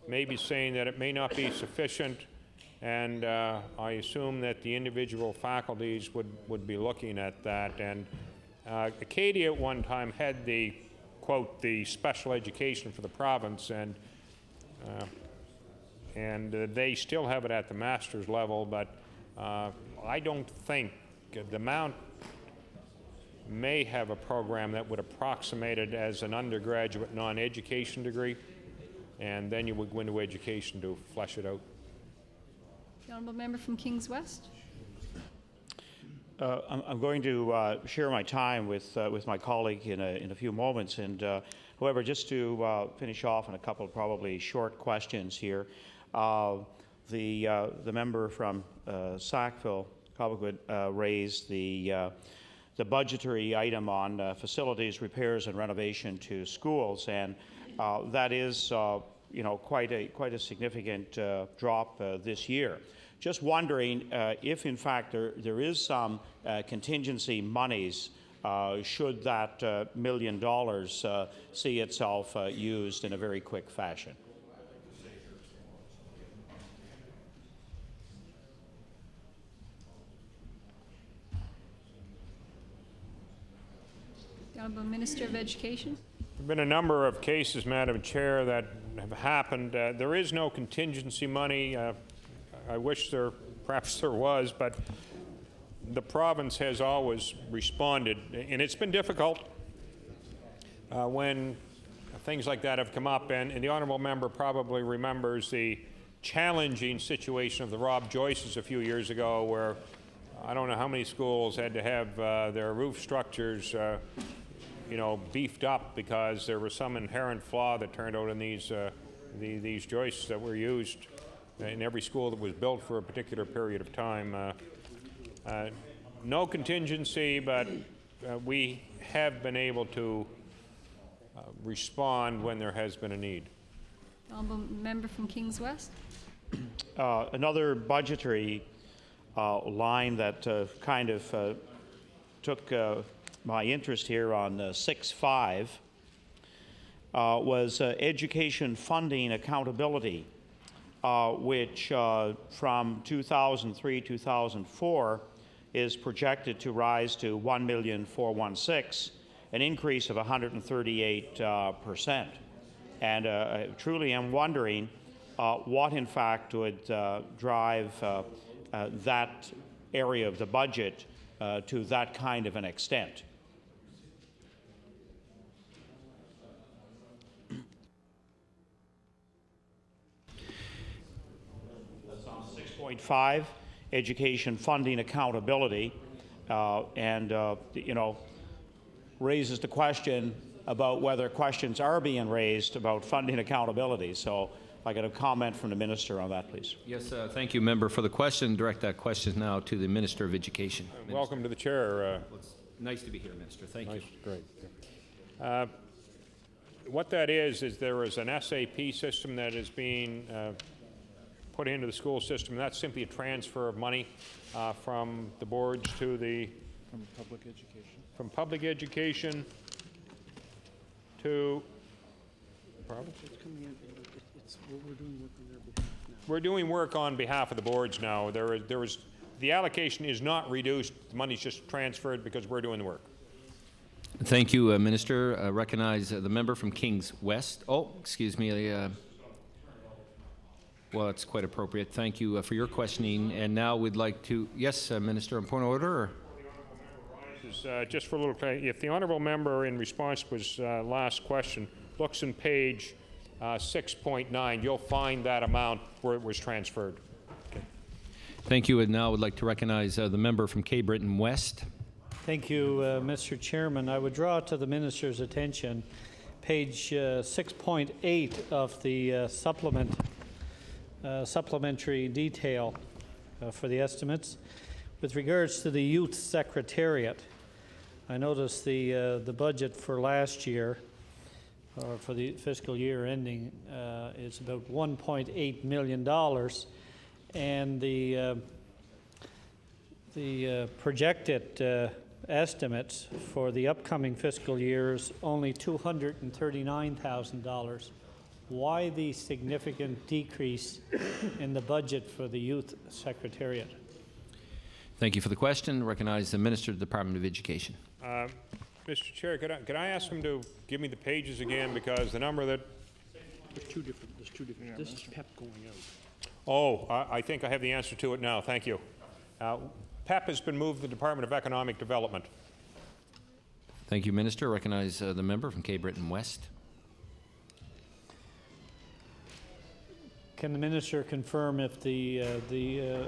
may be saying that it may not be sufficient, and I assume that the individual faculties would be looking at that. And Acadia at one time had the, quote, the special education for the province, and they still have it at the master's level, but I don't think the Mount may have a program that would approximate it as an undergraduate non-education degree, and then you would go into education to flesh it out. The honourable member from Kings West. I'm going to share my time with my colleague in a few moments, and however, just to finish off on a couple of probably short questions here, the member from Sackville, Cobequid, raised the budgetary item on facilities repairs and renovation to schools, and that is quite a significant drop this year. Just wondering if in fact there is some contingency monies should that $1 million see itself used in a very quick fashion. The Honourable Minister of Education. There have been a number of cases, Madam Chair, that have happened. There is no contingency money. I wish perhaps there was, but the province has always responded, and it's been difficult when things like that have come up, and the honourable member probably remembers the challenging situation of the Rob Joyces a few years ago, where I don't know how many schools had to have their roof structures beefed up because there was some inherent flaw that turned out in these joists that were used in every school that was built for a particular period of time. No contingency, but we have been able to respond when there has been a need. Honourable member from Kings West. Another budgetary line that kind of took my interest here on 6.5 was education funding accountability, which from 2003-2004 is projected to rise to $1,416,000, an increase of 138%. And I truly am wondering what in fact would drive that area of the budget to that kind of an extent. That's on 6.5, education funding accountability, and raises the question about whether questions are being raised about funding accountability. So if I could have a comment from the Minister on that, please. Yes, thank you, Member, for the question. Direct that question now to the Minister of Education. Welcome to the chair. It's nice to be here, Minister. Thank you. Great. What that is there is an SAP system that is being put into the school system. That's simply a transfer of money from the boards to the from public education to province. We're doing work on behalf of the boards now. The allocation is not reduced. The money's just transferred because we're doing the work. Thank you, Minister. Recognize the member from Kings West. Oh, excuse me. Well, it's quite appropriate. Thank you for your questioning. And now we'd like to, yes, Minister, on point of order. Or? Just for a little, if the honourable member in response to his last question looks in page 6.9, you'll find that amount where it was transferred. Okay. Thank you. And now I would like to recognize the member from Cape Breton West. Thank you, Mr. Chairman. I would draw to the Minister's attention page 6.8 of the supplementary detail for the estimates. With regards to the Youth Secretariat, I noticed the budget for last year, or for the fiscal year ending, is about $1.8 million, and the projected estimates for the upcoming fiscal year is only $239,000. why the significant decrease in the budget for the Youth Secretariat? Thank you for the question. Recognize the Minister of the Department of Education. Mr. Chair, could I ask him to give me the pages again, because the number that... There's two different, this is PEP going out. Oh, I think I have the answer to it now. Thank you. PEP has been moved to the Department of Economic Development. Thank you, Minister. Recognize the member from Cape Breton West. Can the Minister confirm if the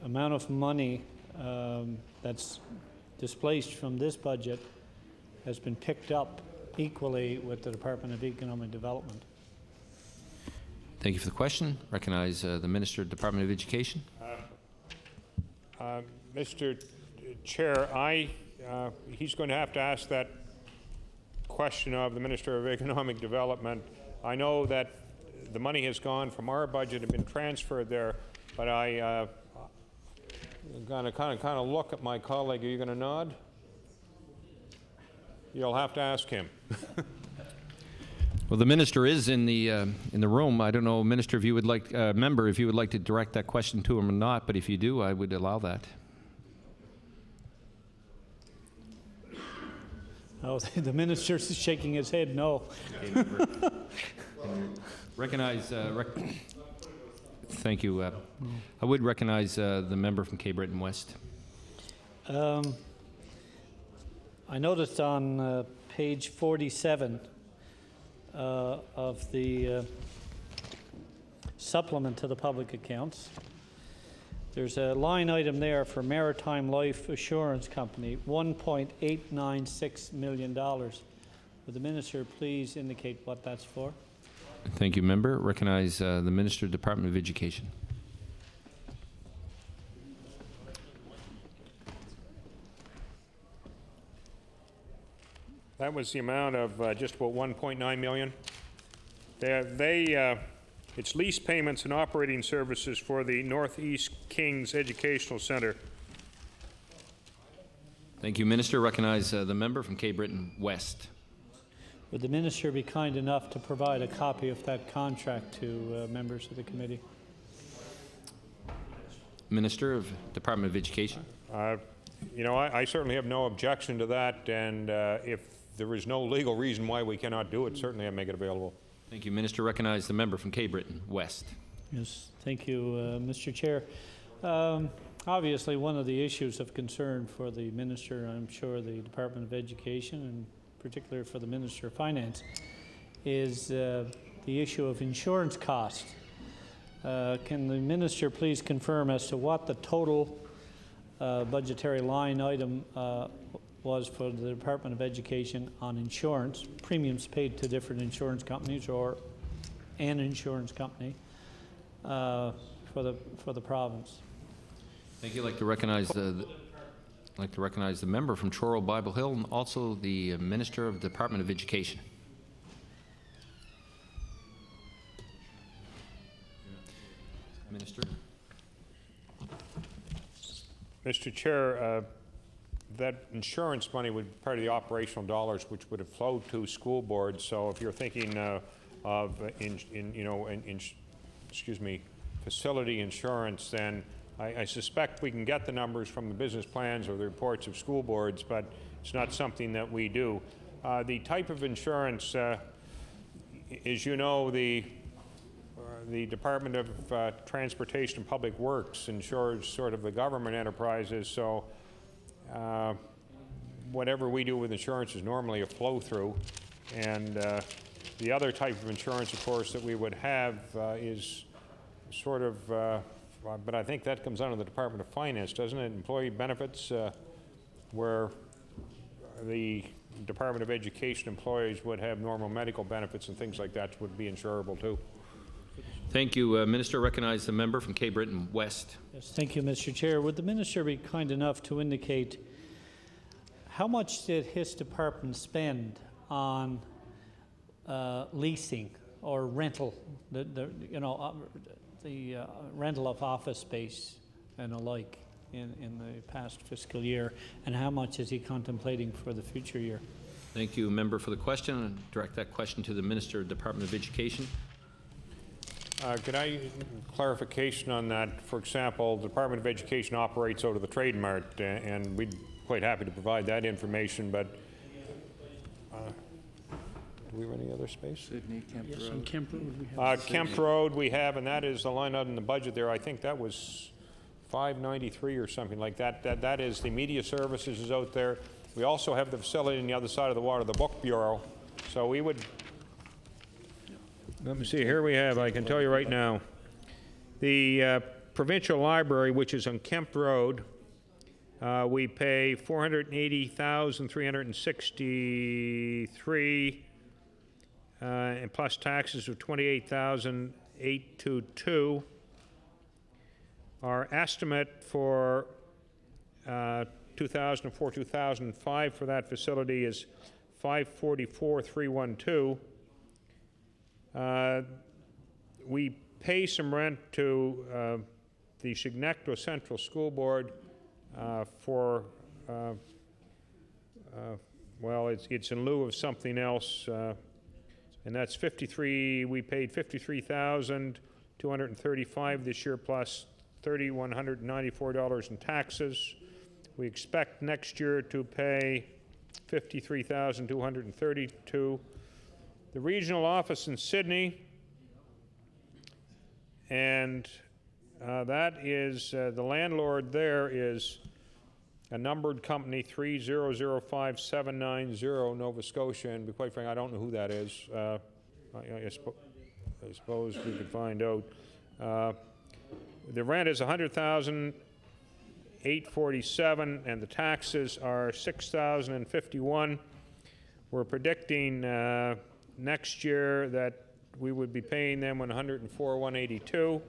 amount of money that's displaced from this budget has been picked up equally with the Department of Economic Development? Thank you for the question. Recognize the Minister of the Department of Education. Mr. Chair, he's going to have to ask that question of the Minister of Economic Development. I know that the money has gone from our budget and been transferred there, but I'm going to kind of look at my colleague. Are you going to nod? You'll have to ask him. Well, the minister is in the room. I don't know, Minister, if you would like, member, if you would like to direct that question to him or not. But if you do, I would allow that. Oh, the minister is shaking his head no. Recognize. Thank you. I would recognize the member from Cape Breton West. I noticed on page 47 of the supplement to the public accounts, there's a line item there for Maritime Life Assurance Company, $1.896 million. Would the minister please indicate what that's for? Thank you, member. Recognize the Minister of the Department of Education. That was the amount of just about 1.9 million. It's lease payments and operating services for the Northeast Kings Educational Center. Thank you, Minister. Recognize the member from Cape Breton West. Would the minister be kind enough to provide a copy of that contract to members of the committee? Minister of Department of Education. You know, I certainly have no objection to that, and if there is no legal reason why we cannot do it, certainly I make it available. Thank you, Minister. Recognize the member from Cape Breton West. Yes, thank you, Mr. Chair. Obviously, one of the issues of concern for the minister, I'm sure the Department of Education, and particularly for the Minister of Finance, is the issue of insurance costs. Can the minister please confirm as to what the total budgetary line item was for the Department of Education on insurance, premiums paid to different insurance companies or an insurance company for the province? Thank you. I'd like to recognize the member from Truro Bible Hill and also the Minister of the Department of Education. Minister. Mr. Chair, that insurance money would be part of the operational dollars which would have flowed to school boards. So if you're thinking of facility insurance, then I suspect we can get the numbers from the business plans or the reports of school boards, but it's not something that we do. The type of insurance, as you know, the Department of Transportation and Public Works insures sort of the government enterprises, so whatever we do with insurance is normally a flow-through. And the other type of insurance, of course, that we would have is sort of, but I think that comes under the Department of Finance, doesn't it? Employee benefits, where the Department of Education employees would have normal medical benefits and things like that would be insurable too. Thank you, Minister. Recognize the member from Cape Breton West. Yes, thank you, Mr. Chair. Would the minister be kind enough to indicate how much did his department spend on leasing or rental, the rental of office space and alike in the past fiscal year, and how much is he contemplating for the future year? Thank you, member, for the question. And direct that question to the Minister of Department of Education. Could I clarification on that? For example, the Department of Education operates out of the Trade Mart, and we'd quite happy to provide that information, but do we have any other space? Yes, on Kemp Road, we have. Kemp Road we have, and that is the line out in the budget there. I think that was 593 or something like that. That is the media services is out there. We also have the facility on the other side of the water, the Book Bureau. So we would, let me see, here we have, I can tell you right now, the Provincial Library, which is on Kemp Road, we pay $480,363, and plus taxes of $28,822. Our estimate for 2004-2005 for that facility is $544,312. We pay some rent to the Chignecto Central School Board for, well, it's in lieu of something else, and that's we paid $53,235 this year plus $3,194 in taxes. We expect next year to pay $53,232. The regional office in Sydney, and that is, the landlord there is a numbered company, 3005790 Nova Scotia, and to be quite frank, I don't know who that is. I suppose we could find out. The rent is $100,847, and the taxes are $6,051. We're predicting next year that we would be paying them $104,182.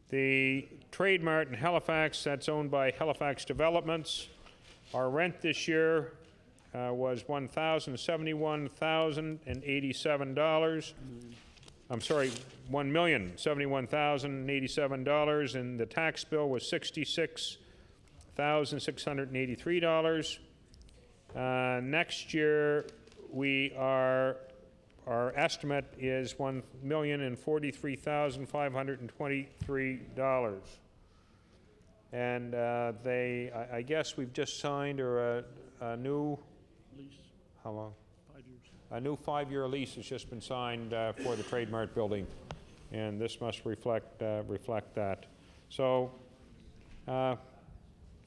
The Trade Mart in Halifax, that's owned by Halifax Developments. Our rent this year was $1,071,087. I'm sorry, $1,071,087, and the tax bill was $66,683. Next year, our estimate is $1,043,523. And I guess we've just signed a new, Lease, how long? 5 years. A new 5-year lease has just been signed for the Trade Mart building, and this must reflect that. So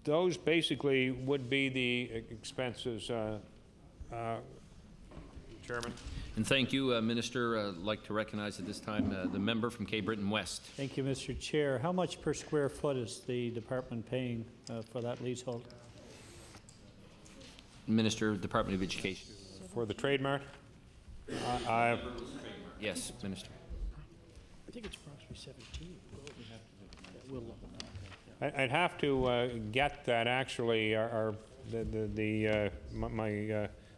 those basically would be the expenses, Chairman. And thank you, Minister. I'd like to recognize at this time the member from Cape Breton West. Thank you, Mr. Chair. How much per square foot is the department paying for that leasehold? Minister of Department of Education. For the Trade Mart? Yes, Minister. I think it's approximately 17. We'll look. I'd have to get that actually.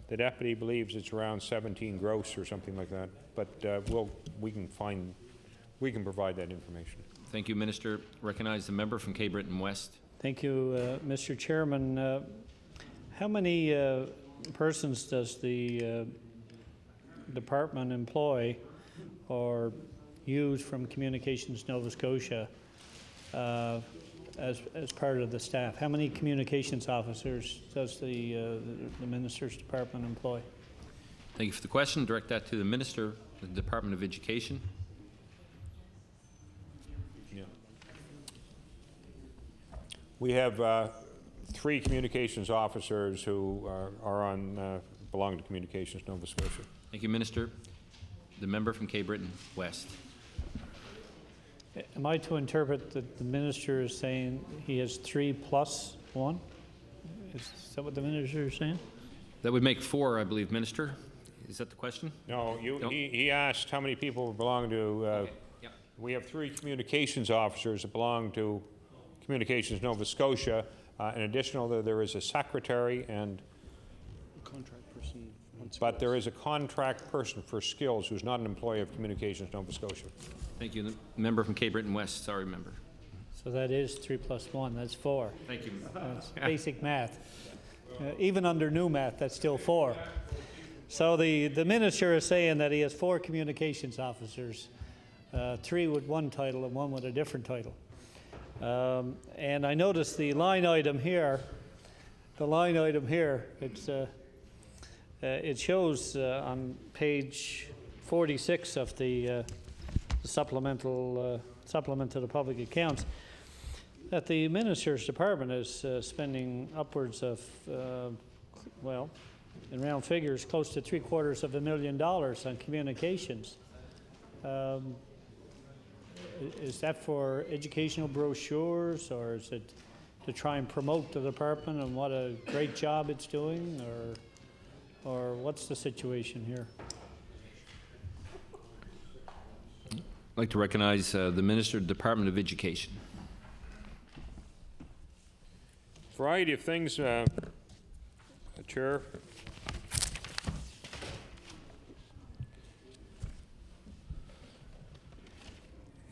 The deputy believes it's around 17 gross or something like that. But we can provide that information. Thank you, Minister. Recognize the member from Cape Breton West. Thank you, Mr. Chairman. How many persons does the department employ or use from Communications Nova Scotia as part of the staff? How many communications officers does the minister's department employ? Thank you for the question. Direct that to the Minister of the Department of Education. Yeah. We have 3 communications officers who belong to Communications Nova Scotia. Thank you, Minister. The member from Cape Breton West. Am I to interpret that the minister is saying he has 3 plus 1? Is that what the minister is saying? That would make 4, I believe, Minister. Is that the question? No, No. He asked how many people belong to. Okay. Yep. We have 3 communications officers that belong to Communications Nova Scotia. In addition, there is a secretary, Contract person. but there is a contract person for skills who's not an employee of Communications Nova Scotia. Thank you. The member from Cape Breton West. Sorry, member. So that is 3 plus 1, that's 4. Thank you. That's basic math. Even under new math, that's still 4. So the minister is saying that he has 4 communications officers, 3 with one title and 1 with a different title. And I noticed the line item here. It shows on page 46 of the supplement to the public accounts that the minister's department is spending upwards of, in round figures, close to $750,000 on communications. Is that for educational brochures, or is it to try and promote the department and what a great job it's doing, or what's the situation here? I'd like to recognize the Minister of the Department of Education. Variety of things, Chair.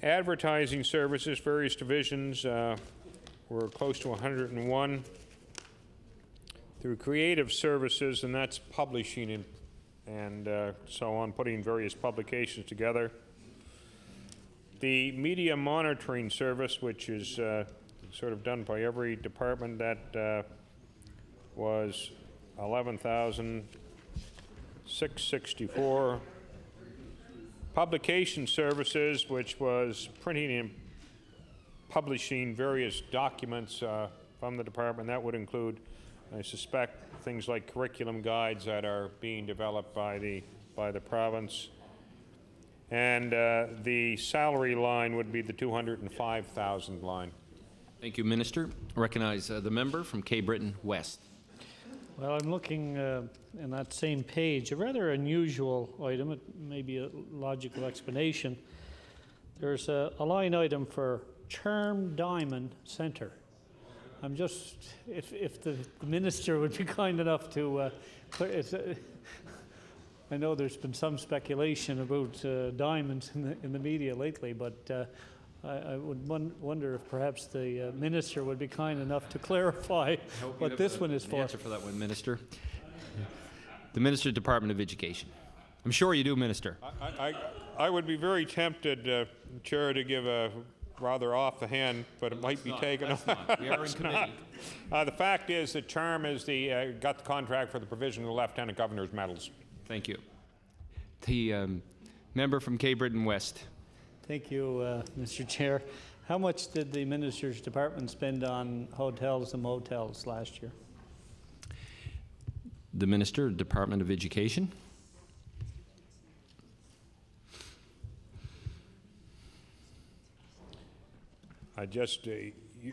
Advertising services, various divisions, were close to 101. Through creative services, and that's publishing and so on, putting various publications together. The media monitoring service, which is sort of done by every department, that was $11,664. Publication services, which was printing and publishing various documents from the department. That would include, I suspect, things like curriculum guides that are being developed by the province. And the salary line would be the $205,000 line. Thank you, Minister. Recognize the member from Cape Breton West. Well, I'm looking in that same page, a rather unusual item. It may be a logical explanation. There's a line item for Term Diamond Center. I'm just, if the minister would be kind enough to, I know there's been some speculation about diamonds in the media lately, but I would wonder if perhaps the minister would be kind enough to clarify what this one is for. Answer for that one, Minister. The Minister of the Department of Education. I'm sure you do, Minister. I would be very tempted, Chair, to give a rather off the hand, but it might be taken. We are in committee. The fact is that CHARM is got the contract for the provision of the Lieutenant Governor's medals. Thank you. The member from Cape Breton West. Thank you, Mr. Chair. How much did the minister's department spend on hotels and motels last year? The Minister, Department of Education.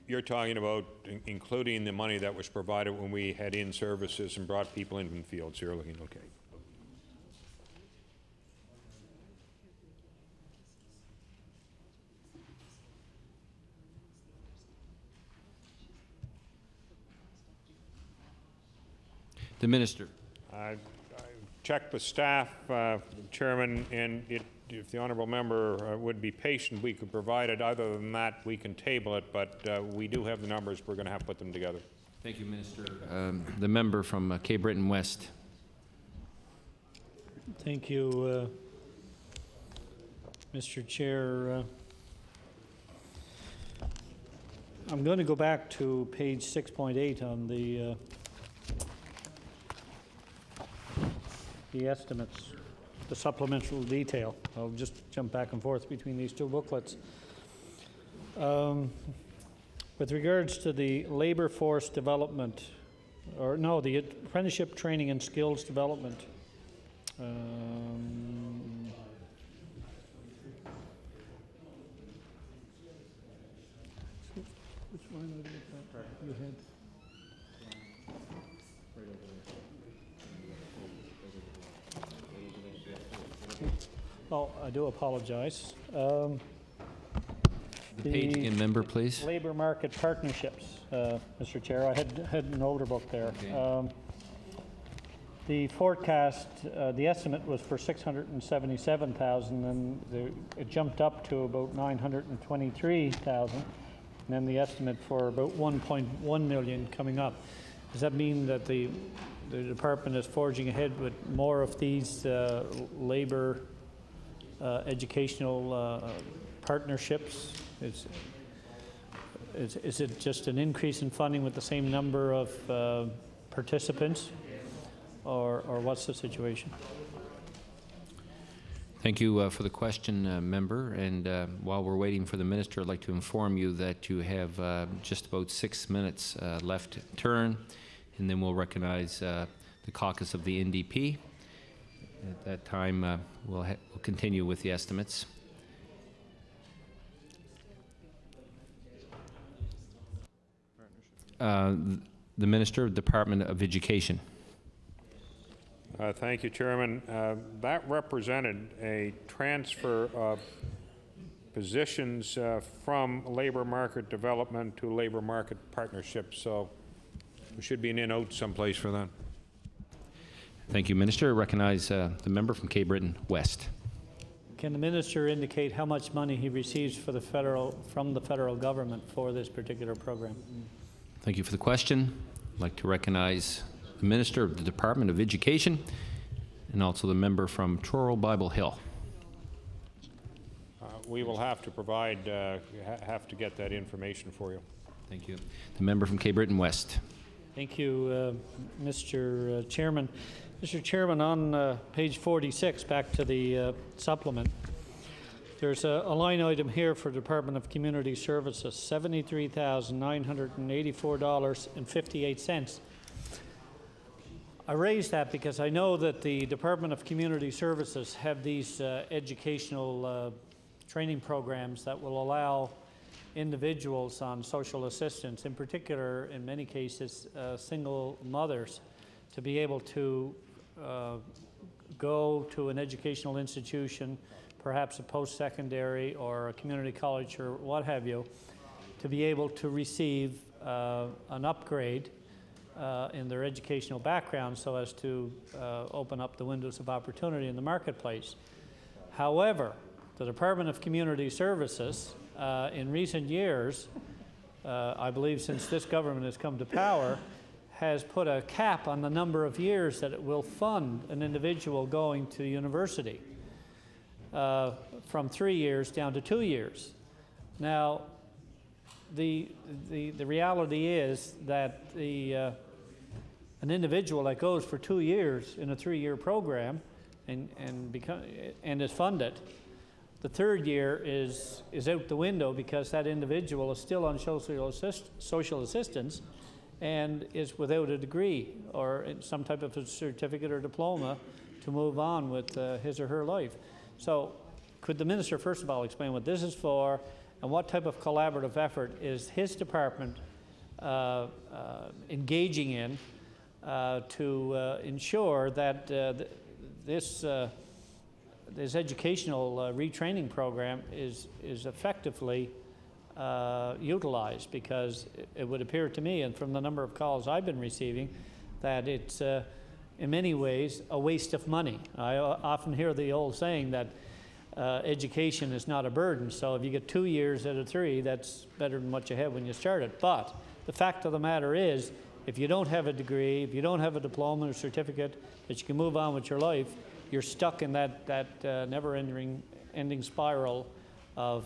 You're talking about including the money that was provided when we had in services and brought people in from the field, so you're looking okay. The Minister. I checked with staff, Chairman, and if the honourable member would be patient, we could provide it. Other than that, we can table it, but we do have the numbers. We're going to have to put them together. Thank you, Minister. The member from Cape Breton West. Thank you, Mr. Chair. I'm going to go back to page 6.8 on the estimates, the supplemental detail. I'll just jump back and forth between these two booklets. With regards to the labor force development, the apprenticeship training and skills development, which line item is that you had? Oh, I do apologize. The page again, member, please. Labor market partnerships, Mr. Chair. I had an older book there. Okay. The forecast, the estimate was for 677,000, and it jumped up to about 923,000, and then the estimate for about 1.1 million coming up. does that mean that the department is forging ahead with more of these labor educational partnerships? Is it just an increase in funding with the same number of participants, or what's the situation? Thank you for the question, member. And while we're waiting for the minister, I'd like to inform you that you have just about 6 minutes left to turn, and then we'll recognize the caucus of the NDP. At that time, we'll continue with the estimates. The Minister of Department of Education. Thank you, Chairman. That represented a transfer of positions from labor market development to labor market partnerships, so there should be an note someplace for that. Thank you, Minister. I recognize the member from Cape Breton West. Can the minister indicate how much money he receives from the federal government for this particular program? Thank you for the question. I'd like to recognize the Minister of the Department of Education and also the member from Truro Bible Hill. We will have to provide, have to get that information for you. Thank you. The member from Cape Breton West. Thank you, Mr. Chairman. Mr. Chairman, on page 46, back to the supplement, there's a line item here for Department of Community Services, $73,984.58. I raise that because I know that the Department of Community Services have these educational training programs that will allow individuals on social assistance, in particular, in many cases, single mothers, to be able to go to an educational institution, perhaps a post-secondary or a community college or what have you, to be able to receive an upgrade in their educational background so as to open up the windows of opportunity in the marketplace. However, the Department of Community Services, in recent years, I believe since this government has come to power, has put a cap on the number of years that it will fund an individual going to university, from 3 years down to 2 years. Now, the reality is that an individual that goes for 2 years in a 3-year program and is funded, the third year is out the window because that individual is still on social assistance and is without a degree or some type of a certificate or diploma to move on with his or her life. So could the minister first of all explain what this is for and what type of collaborative effort is his department engaging in to ensure that this educational retraining program is effectively utilized, because it would appear to me, and from the number of calls I've been receiving, that it's in many ways a waste of money. I often hear the old saying that education is not a burden, so if you get 2 years out of 3, that's better than what you had when you started. But the fact of the matter is, if you don't have a degree, if you don't have a diploma or certificate that you can move on with your life, you're stuck in that never-ending spiral of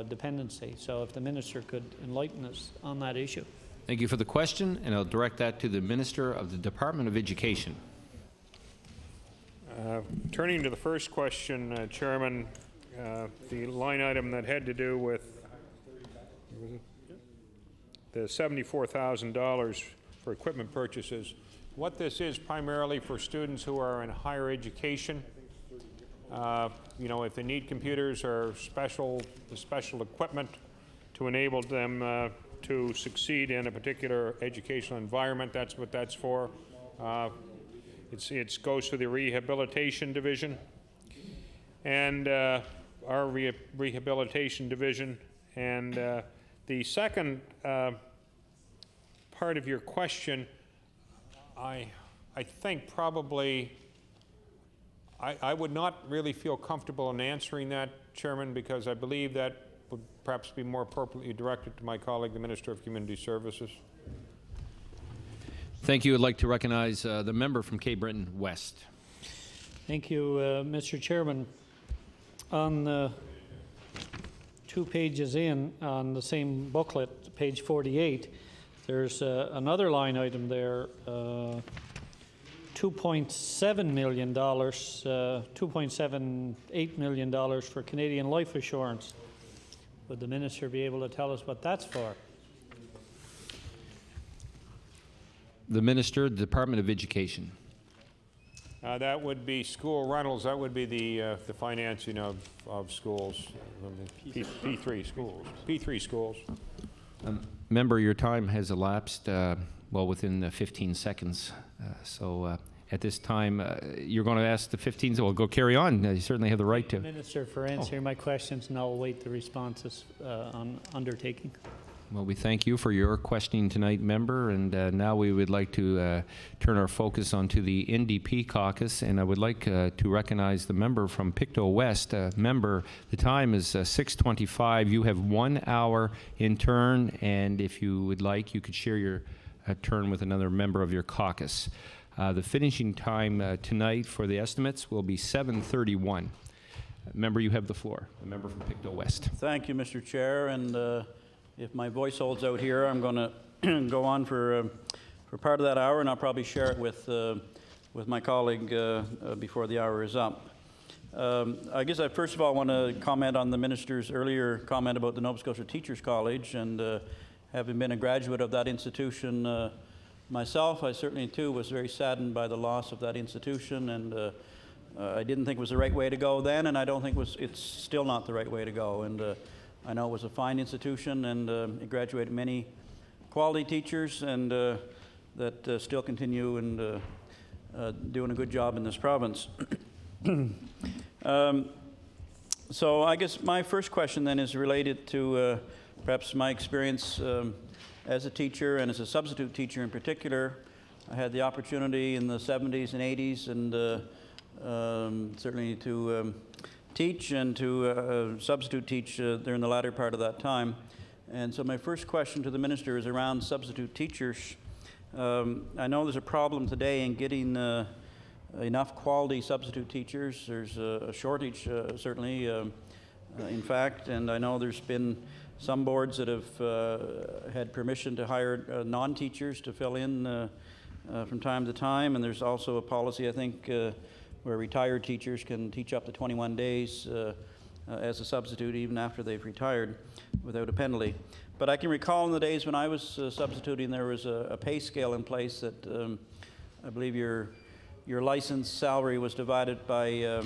dependency. So if the minister could enlighten us on that issue. Thank you for the question, and I'll direct that to the Minister of the Department of Education. Turning to the first question, Chairman, the line item that had to do with the $74,000 for equipment purchases. What this is primarily for students who are in higher education. You know, if they need computers or special equipment to enable them to succeed in a particular educational environment, that's what that's for. It goes to the rehabilitation division, and our rehabilitation division. And the second part of your question, I think probably I would not really feel comfortable in answering that, Chairman, because I believe that would perhaps be more appropriately directed to my colleague, the Minister of Community Services. Thank you. I'd like to recognize the member from Cape Breton West. Thank you, Mr. Chairman. On 2 pages in, on the same booklet, page 48, there's another line item there, $2.7 million, $2.78 million for Canadian life assurance. Would the minister be able to tell us what that's for? The Minister, the Department of Education. That would be school rentals. That would be the financing of schools, P3 schools. P3 schools. Member, your time has elapsed, well, within 15 seconds. So at this time, you're going to ask the 15, well, go carry on. You certainly have the right to. Minister, for answering my questions, and I'll await the responses on undertaking. Well, we thank you for your questioning tonight, member, and now we would like to turn our focus onto the NDP caucus, and I would like to recognize the member from Pictou West. Member, the time is 6:25. You have 1 hour in turn, and if you would like, you could share your turn with another member of your caucus. The finishing time tonight for the estimates will be 7:31. Member, you have the floor. The member from Pictou West. Thank you, Mr. Chair, and if my voice holds out here, I'm going to go on for part of that hour, and I'll probably share it with my colleague before the hour is up. I guess I first of all want to comment on the minister's earlier comment about the Nova Scotia Teachers College, and having been a graduate of that institution myself, I certainly too was very saddened by the loss of that institution, and I didn't think it was the right way to go then, and I don't think it's still not the right way to go. And I know it was a fine institution, and it graduated many quality teachers, and that still continue and doing a good job in this province. So I guess my first question then is related to perhaps my experience as a teacher and as a substitute teacher in particular. I had the opportunity in the 70s and 80s, and certainly to teach and to substitute teach during the latter part of that time. And so my first question to the minister is around substitute teachers. I know there's a problem today in getting enough quality substitute teachers. There's a shortage, certainly, in fact, and I know there's been some boards that have had permission to hire non-teachers to fill in from time to time, and there's also a policy, I think, where retired teachers can teach up to 21 days as a substitute even after they've retired without a penalty. But I can recall in the days when I was substituting, there was a pay scale in place that I believe your licensed salary was divided by,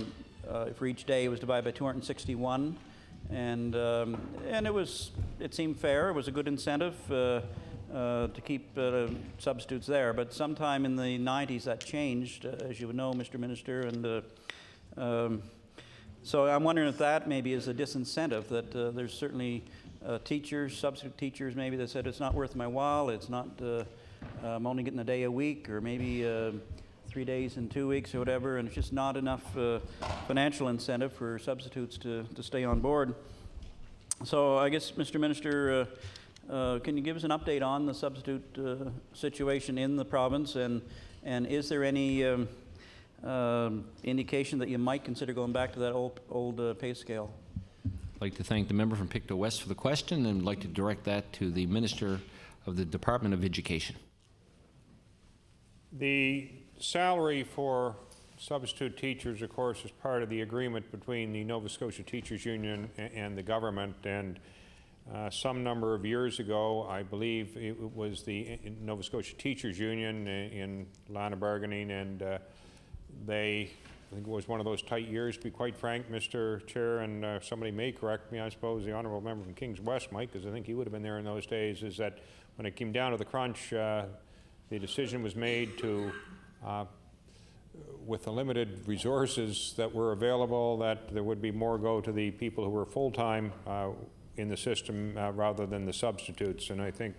for each day, it was divided by 261. And it seemed fair. It was a good incentive to keep substitutes there. But sometime in the 90s that changed, as you would know, Mr. Minister. And so I'm wondering if that maybe is a disincentive, that there's certainly teachers, substitute teachers maybe, that said it's not worth my while, it's not, I'm only getting a day a week, or maybe 3 days in 2 weeks or whatever, and it's just not enough financial incentive for substitutes to stay on board. So I guess, Mr. Minister, can you give us an update on the substitute situation in the province, and is there any indication that you might consider going back to that old pay scale? I'd like to thank the member from Pictou West for the question, and I'd like to direct that to the Minister of the Department of Education. The salary for substitute teachers, of course, is part of the agreement between the Nova Scotia Teachers Union and the government, and some number of years ago, I believe it was the Nova Scotia Teachers Union in line of bargaining, and I think it was one of those tight years, to be quite frank, Mr. Chair, and somebody may correct me, I suppose the honourable member from Kings West might, because I think he would have been there in those days, is that when it came down to the crunch, the decision was made to, with the limited resources that were available, that there would be more go to the people who were full-time in the system rather than the substitutes. And I think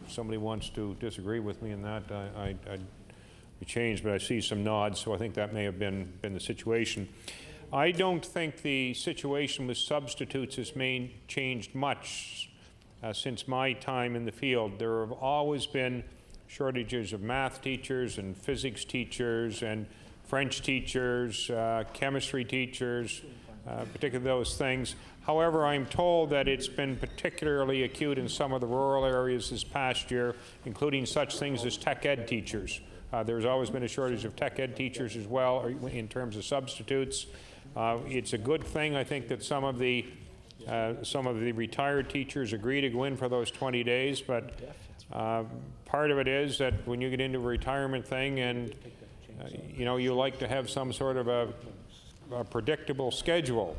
if somebody wants to disagree with me in that, I'd be changed, but I see some nods, so I think that may have been the situation. I don't think the situation with substitutes has changed much since my time in the field. There have always been shortages of math teachers and physics teachers and French teachers, chemistry teachers, particularly those things. However, I'm told that it's been particularly acute in some of the rural areas this past year, including such things as tech ed teachers. There's always been a shortage of tech ed teachers as well in terms of substitutes. It's a good thing, I think, that some of the retired teachers agree to go in for those 20 days, but part of it is that when you get into a retirement thing and you know, you like to have some sort of a predictable schedule.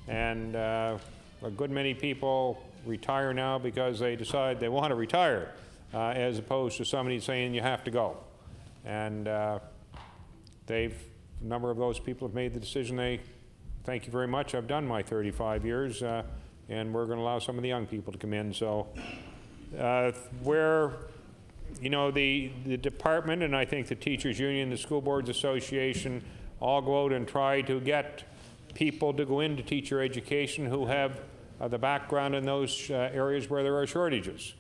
And a good many people retire now because they decide they want to retire, as opposed to somebody saying you have to go. And a number of those people have made the decision, thank you very much, I've done my 35 years, and we're going to allow some of the young people to come in. So where, you know, the department, and I think the Teachers Union, the School Boards Association, all go out and try to get people to go into teacher education who have the background in those areas where there are shortages.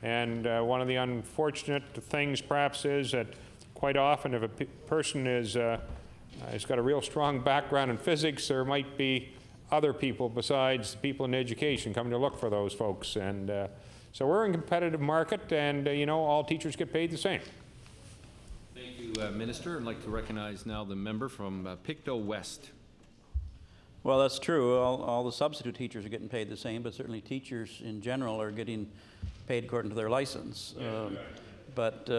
And one of the unfortunate things perhaps is that quite often if a person has got a real strong background in physics, there might be other people besides people in education coming to look for those folks. And so we're in a competitive market, and you know, all teachers get paid the same. Thank you, Minister. I'd like to recognize now the member from Pictou West. Well, that's true. All the substitute teachers are getting paid the same, but certainly teachers in general are getting paid according to their license. But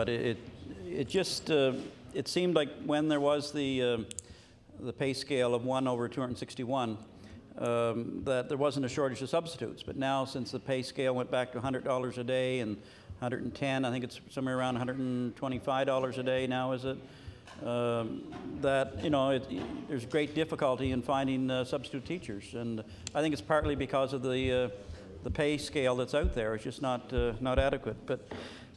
it just it seemed like when there was the pay scale of 1/261, that there wasn't a shortage of substitutes. But now, since the pay scale went back to $100 a day and 110, I think it's somewhere around $125 a day now, is it? That, you know, there's great difficulty in finding substitute teachers, and I think it's partly because of the pay scale that's out there. It's just not adequate. But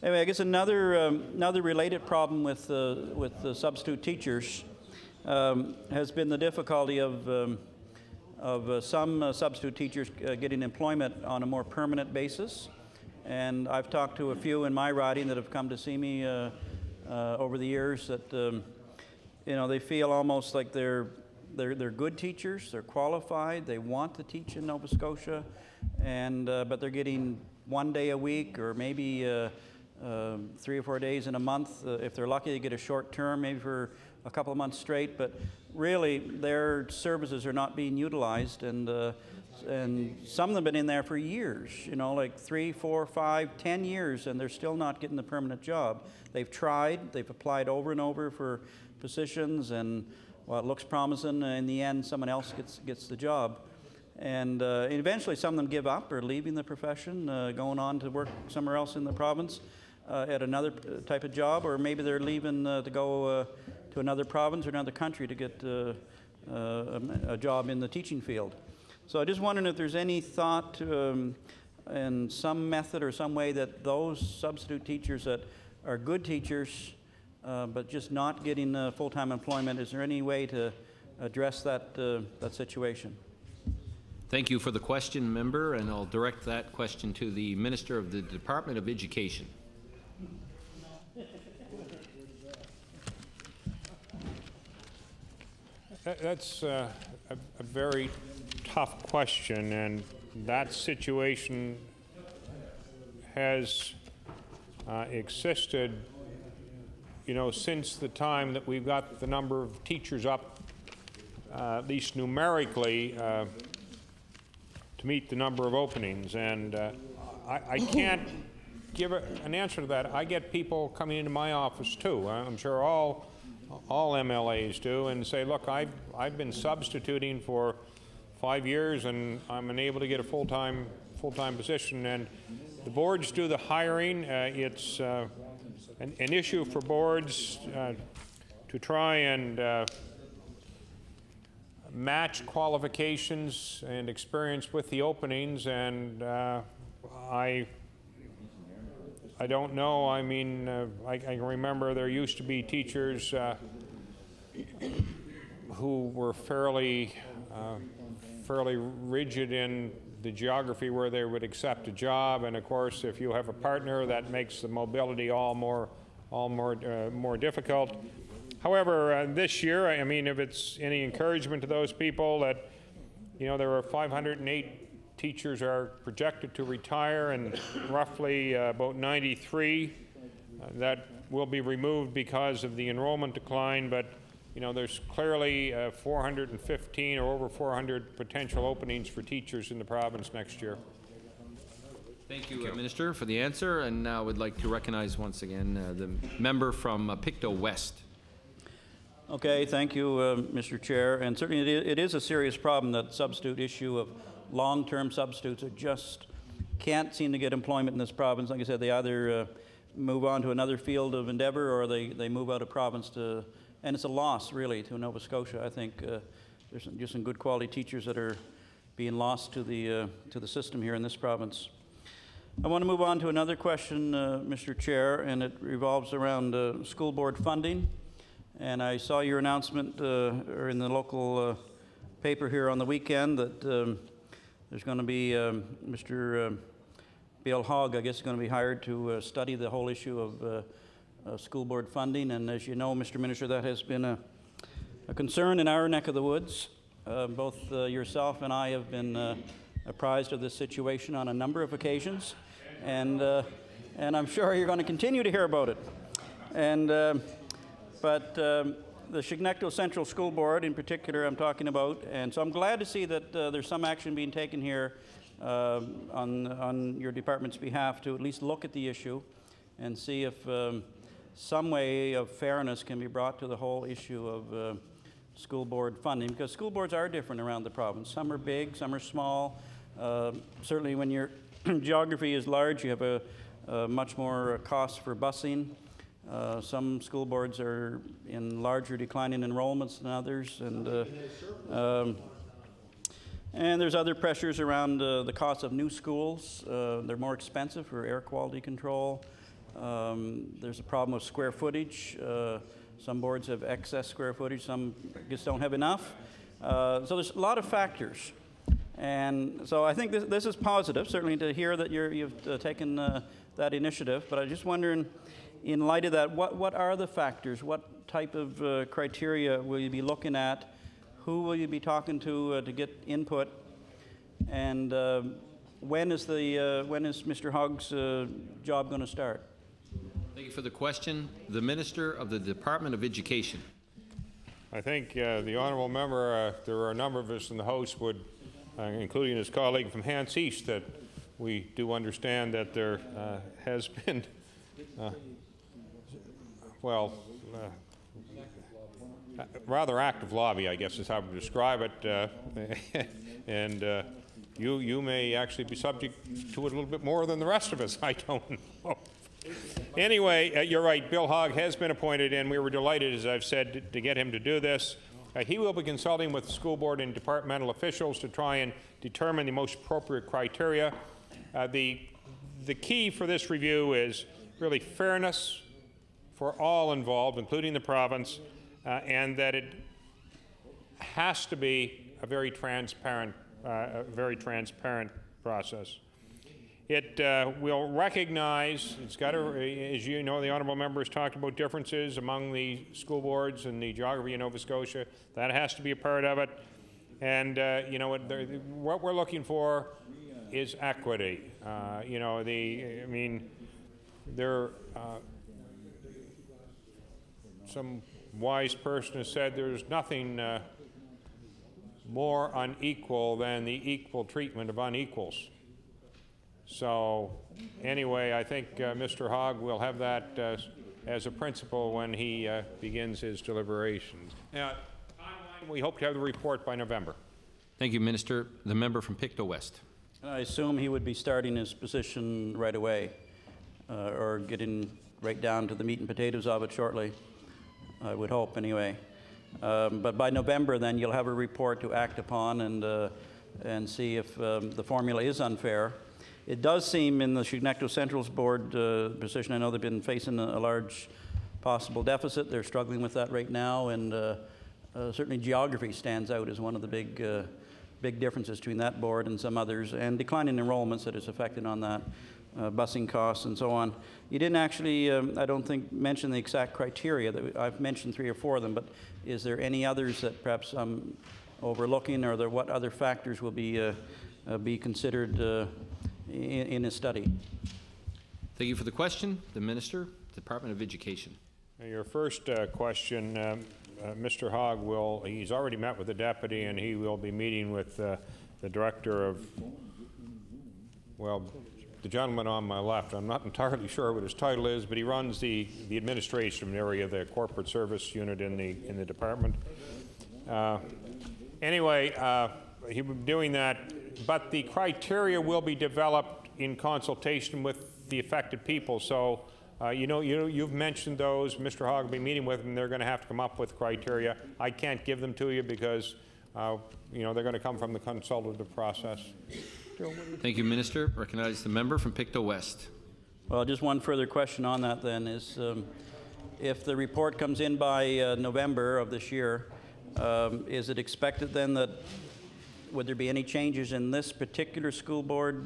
anyway, I guess another related problem with the substitute teachers has been the difficulty of some substitute teachers getting employment on a more permanent basis. And I've talked to a few in my riding that have come to see me over the years that you know, they feel almost like they're good teachers, they're qualified, they want to teach in Nova Scotia, and but they're getting 1 day a week or maybe 3 or 4 days in a month. If they're lucky, they get a short term, maybe for a couple of months straight. But really, their services are not being utilized, and some of them have been in there for years, you know, like 3, 4, 5, 10 years, and they're still not getting the permanent job. They've tried, they've applied over and over for positions, and while it looks promising, in the end, someone else gets the job. And eventually, some of them give up or leaving the profession, going on to work somewhere else in the province at another type of job, or maybe they're leaving to go to another province or another country to get a job in the teaching field. So I just wondering if there's any thought and some method or some way that those substitute teachers that are good teachers but just not getting full-time employment, is there any way to address that situation? Thank you for the question, member, and I'll direct that question to the Minister of the Department of Education. That's a very tough question, and that situation has existed, you know, since the time that we've got the number of teachers up, at least numerically, to meet the number of openings. And I can't give an answer to that. I get people coming into my office too. I'm sure all MLAs do, and say, look, I've been substituting for 5 years and I'm unable to get a full-time position. And the boards do the hiring. It's an issue for boards to try and match qualifications and experience with the openings, and I don't know. I mean, I can remember there used to be teachers who were fairly fairly rigid in the geography where they would accept a job, and of course, if you have a partner, that makes the mobility all more difficult. However, this year, I mean, if it's any encouragement to those people that, you know, there are 508 teachers are projected to retire, and roughly about 93 that will be removed because of the enrollment decline, but you know, there's clearly 415 or over 400 potential openings for teachers in the province next year. Thank you, Minister, for the answer. And now I would like to recognize once again the member from Pictou West. Okay, thank you, Mr. Chair. And certainly it is a serious problem, that substitute issue of long-term substitutes who just can't seem to get employment in this province. Like I said, they either move on to another field of endeavor or they move out of province to, and it's a loss really to Nova Scotia. I think there's just some good quality teachers that are being lost to the system here in this province. I want to move on to another question, Mr. Chair, and it revolves around school board funding. And I saw your announcement or in the local paper here on the weekend that there's going to be Mr. Bill Hogg, I guess, is going to be hired to study the whole issue of school board funding. And as you know, Mr. Minister, that has been a concern in our neck of the woods. Both yourself and I have been apprised of this situation on a number of occasions, and I'm sure you're going to continue to hear about it. And but the Chignecto Central School Board, in particular, I'm talking about, and so I'm glad to see that there's some action being taken here on your department's behalf to at least look at the issue and see if some way of fairness can be brought to the whole issue of school board funding, because school boards are different around the province. Some are big, some are small. Certainly when your geography is large, you have a much more cost for busing. Some school boards are in larger declining enrollments than others, and there's other pressures around the cost of new schools. They're more expensive for air quality control. There's a problem with square footage. Some boards have excess square footage, some just don't have enough. So there's a lot of factors. And so I think this is positive, certainly to hear that you've taken that initiative. But I'm just wondering, in light of that, what are the factors? What type of criteria will you be looking at? Who will you be talking to get input? And when is Mr. Hogg's job going to start? Thank you for the question. The Minister of the Department of Education. I think the honourable member, there are a number of us in the House would, including his colleague from Hants East, that we do understand that there has been, rather active lobby, I guess is how to describe it, and you may actually be subject to it a little bit more than the rest of us. I don't know. Anyway, you're right. Bill Hogg has been appointed, and we were delighted, as I've said, to get him to do this. He will be consulting with the school board and departmental officials to try and determine the most appropriate criteria. The key for this review is really fairness for all involved, including the province, and that it has to be a very transparent process. It will recognize, it's got to, as you know, the honourable member has talked about differences among the school boards and the geography in Nova Scotia. That has to be a part of it. And, you know, what we're looking for is equity. You know, some wise person has said there's nothing more unequal than the equal treatment of unequals. So anyway, I think Mr. Hogg will have that as a principle when he begins his deliberations. Now, timeline, we hope to have the report by November. Thank you, Minister. The member from Pictou West. I assume he would be starting his position right away, or getting right down to the meat and potatoes of it shortly. I would hope, anyway. But by November, then you'll have a report to act upon and see if the formula is unfair. It does seem in the Chignecto Central's board position, I know they've been facing a large possible deficit. They're struggling with that right now, and certainly geography stands out as one of the big differences between that board and some others, and declining enrollments that is affected on that, busing costs and so on. You didn't actually, I don't think, mention the exact criteria. I've mentioned 3 or 4 of them, but is there any others that perhaps I'm overlooking, or what other factors will be considered in a study? Thank you for the question. The Minister, Department of Education. Your first question, Mr. Hogg he's already met with the deputy, and he will be meeting with the director of, well, the gentleman on my left. I'm not entirely sure what his title is, but he runs the administration area, the corporate service unit in the department. Anyway, he will be doing that, but the criteria will be developed in consultation with the affected people. So, you've mentioned those. Mr. Hogg will be meeting with them. They're going to have to come up with criteria. I can't give them to you because, they're going to come from the consultative process. Thank you, Minister. Recognize the member from Pictou West. Well, just one further question on that then is, if the report comes in by November of this year, is it expected then that, would there be any changes in this particular school board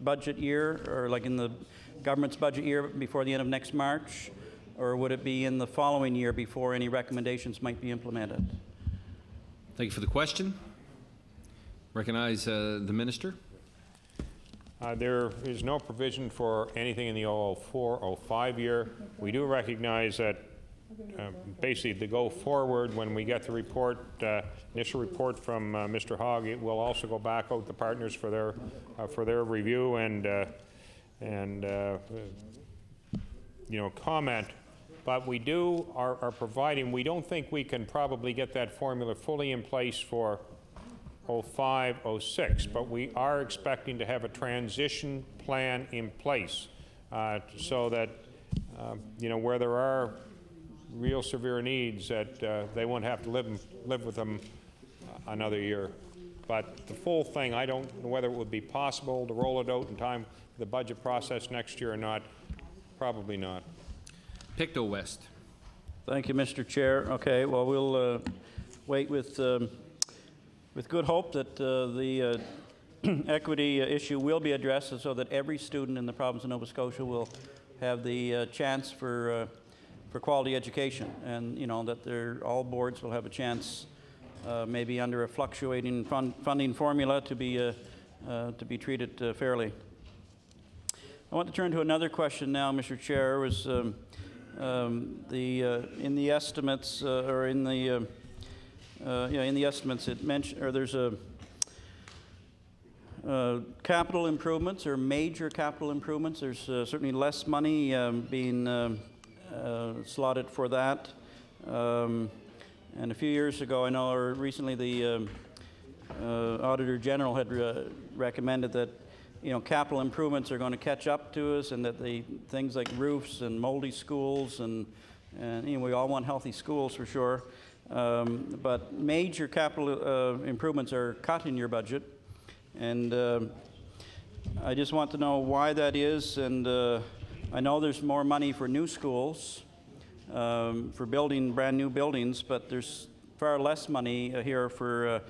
budget year, or like in the government's budget year before the end of next March, or would it be in the following year before any recommendations might be implemented? Thank you for the question. Recognize the Minister. There is no provision for anything in the 04-05 year. We do recognize that basically the go forward, when we get the report, initial report from Mr. Hogg, it will also go back out to partners for their review and comment. But we are providing. We don't think we can probably get that formula fully in place for 05, 06, but we are expecting to have a transition plan in place so that where there are real severe needs, that they won't have to live with them another year. But the full thing, I don't know whether it would be possible to roll it out in time for the budget process next year or not. Probably not. Pictou West. Thank you, Mr. Chair. Okay, well, we'll wait with good hope that the equity issue will be addressed so that every student in the province of Nova Scotia will have the chance for quality education, and that all boards will have a chance, maybe under a fluctuating funding formula, to be treated fairly. I want to turn to another question now, Mr. Chair. Was in the estimates or in the in the estimates it mentioned, or there's a capital improvements or major capital improvements. There's certainly less money being slotted for that. And a few years ago, I know, or recently, the Auditor General had recommended that capital improvements are going to catch up to us, and that the things like roofs and moldy schools and we all want healthy schools for sure. But major capital improvements are cut in your budget, and I just want to know why that is. And I know there's more money for new schools, for building brand new buildings, but there's far less money here for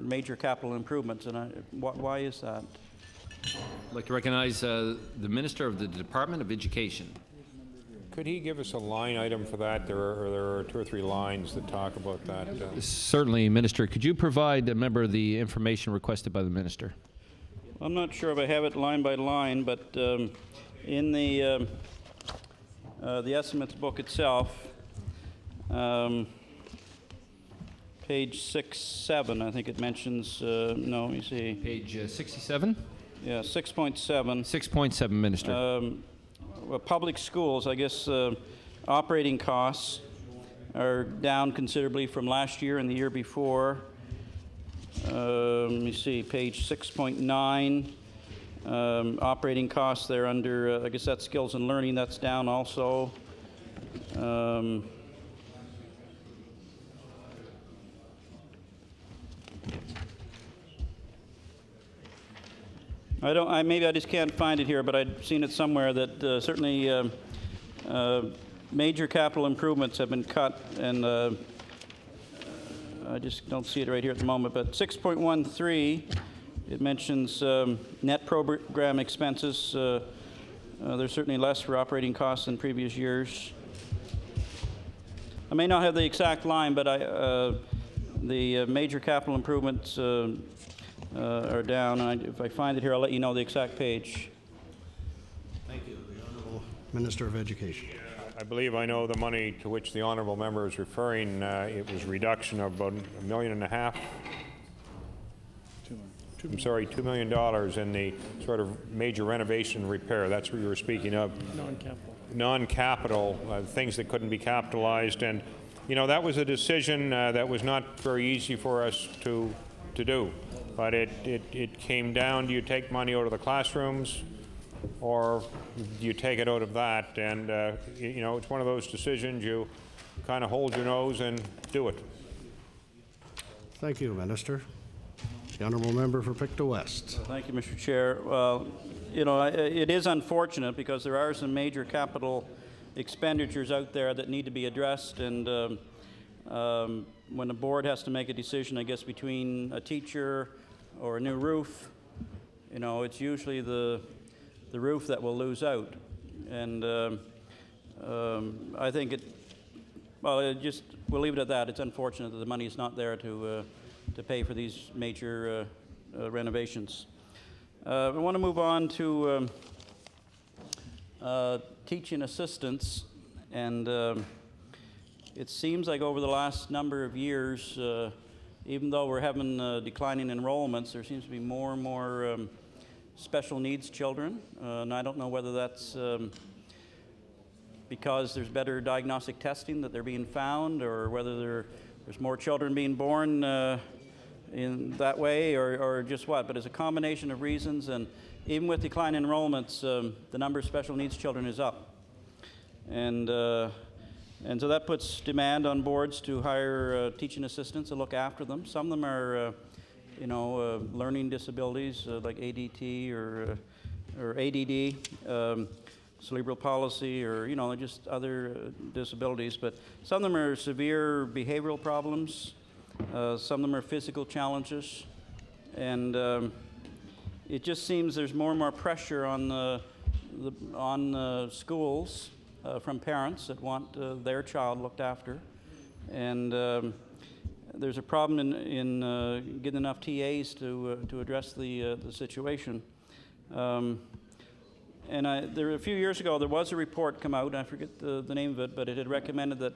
major capital improvements. And why is that? I'd like to recognize the Minister of the Department of Education. Could he give us a line item for that? There are 2 or 3 lines that talk about that. Certainly, Minister. Could you provide a member of the information requested by the Minister? I'm not sure if I have it line by line, but in the estimates book itself, page 6-7, I think it mentions. No, let me see. Page 67. Yeah, 6.7. 6.7, Minister. Well, public schools, I guess, operating costs are down considerably from last year and the year before. Let me see, page 6.9. Operating costs there under, I guess that's skills and learning, that's down also. Maybe I just can't find it here, but I'd seen it somewhere that certainly major capital improvements have been cut, and I just don't see it right here at the moment, but 6.13, it mentions net program expenses. There's certainly less for operating costs than previous years. I may not have the exact line, but the major capital improvements are down. And if I find it here, I'll let you know the exact page. Thank you. The Honorable Minister of Education. I believe I know the money to which the honourable member is referring. It was reduction of about $1.5 million. I'm sorry, $2 million in the sort of major renovation repair. That's what you were speaking of. Non-capital. Non-capital, things that couldn't be capitalized. And, you know, that was a decision that was not very easy for us to do. But it came down, do you take money out of the classrooms or do you take it out of that? And, you know, it's one of those decisions you kind of hold your nose and do it. Thank you, Minister. The Honourable Member for Pictou West. Thank you, Mr. Chair. Well, you know, it is unfortunate because there are some major capital expenditures out there that need to be addressed, and when the board has to make a decision, I guess, between a teacher or a new roof, you know, it's usually the roof that will lose out. And I think we'll leave it at that. It's unfortunate that the money is not there to pay for these major renovations. I want to move on to teaching assistants, and it seems like over the last number of years, even though we're having declining enrollments, there seems to be more and more special needs children, and I don't know whether that's because there's better diagnostic testing that they're being found, or whether there's more children being born in that way, or just what. But it's a combination of reasons, and even with decline in enrollments, the number of special needs children is up. And so that puts demand on boards to hire teaching assistants to look after them. Some of them are, learning disabilities like ADT or ADD, cerebral palsy, or, just other disabilities. But some of them are severe behavioral problems. Some of them are physical challenges. And it just seems there's more and more pressure on schools from parents that want their child looked after. And there's a problem in getting enough TAs to address the situation. And a few years ago, there was a report come out, I forget the name of it, but it had recommended that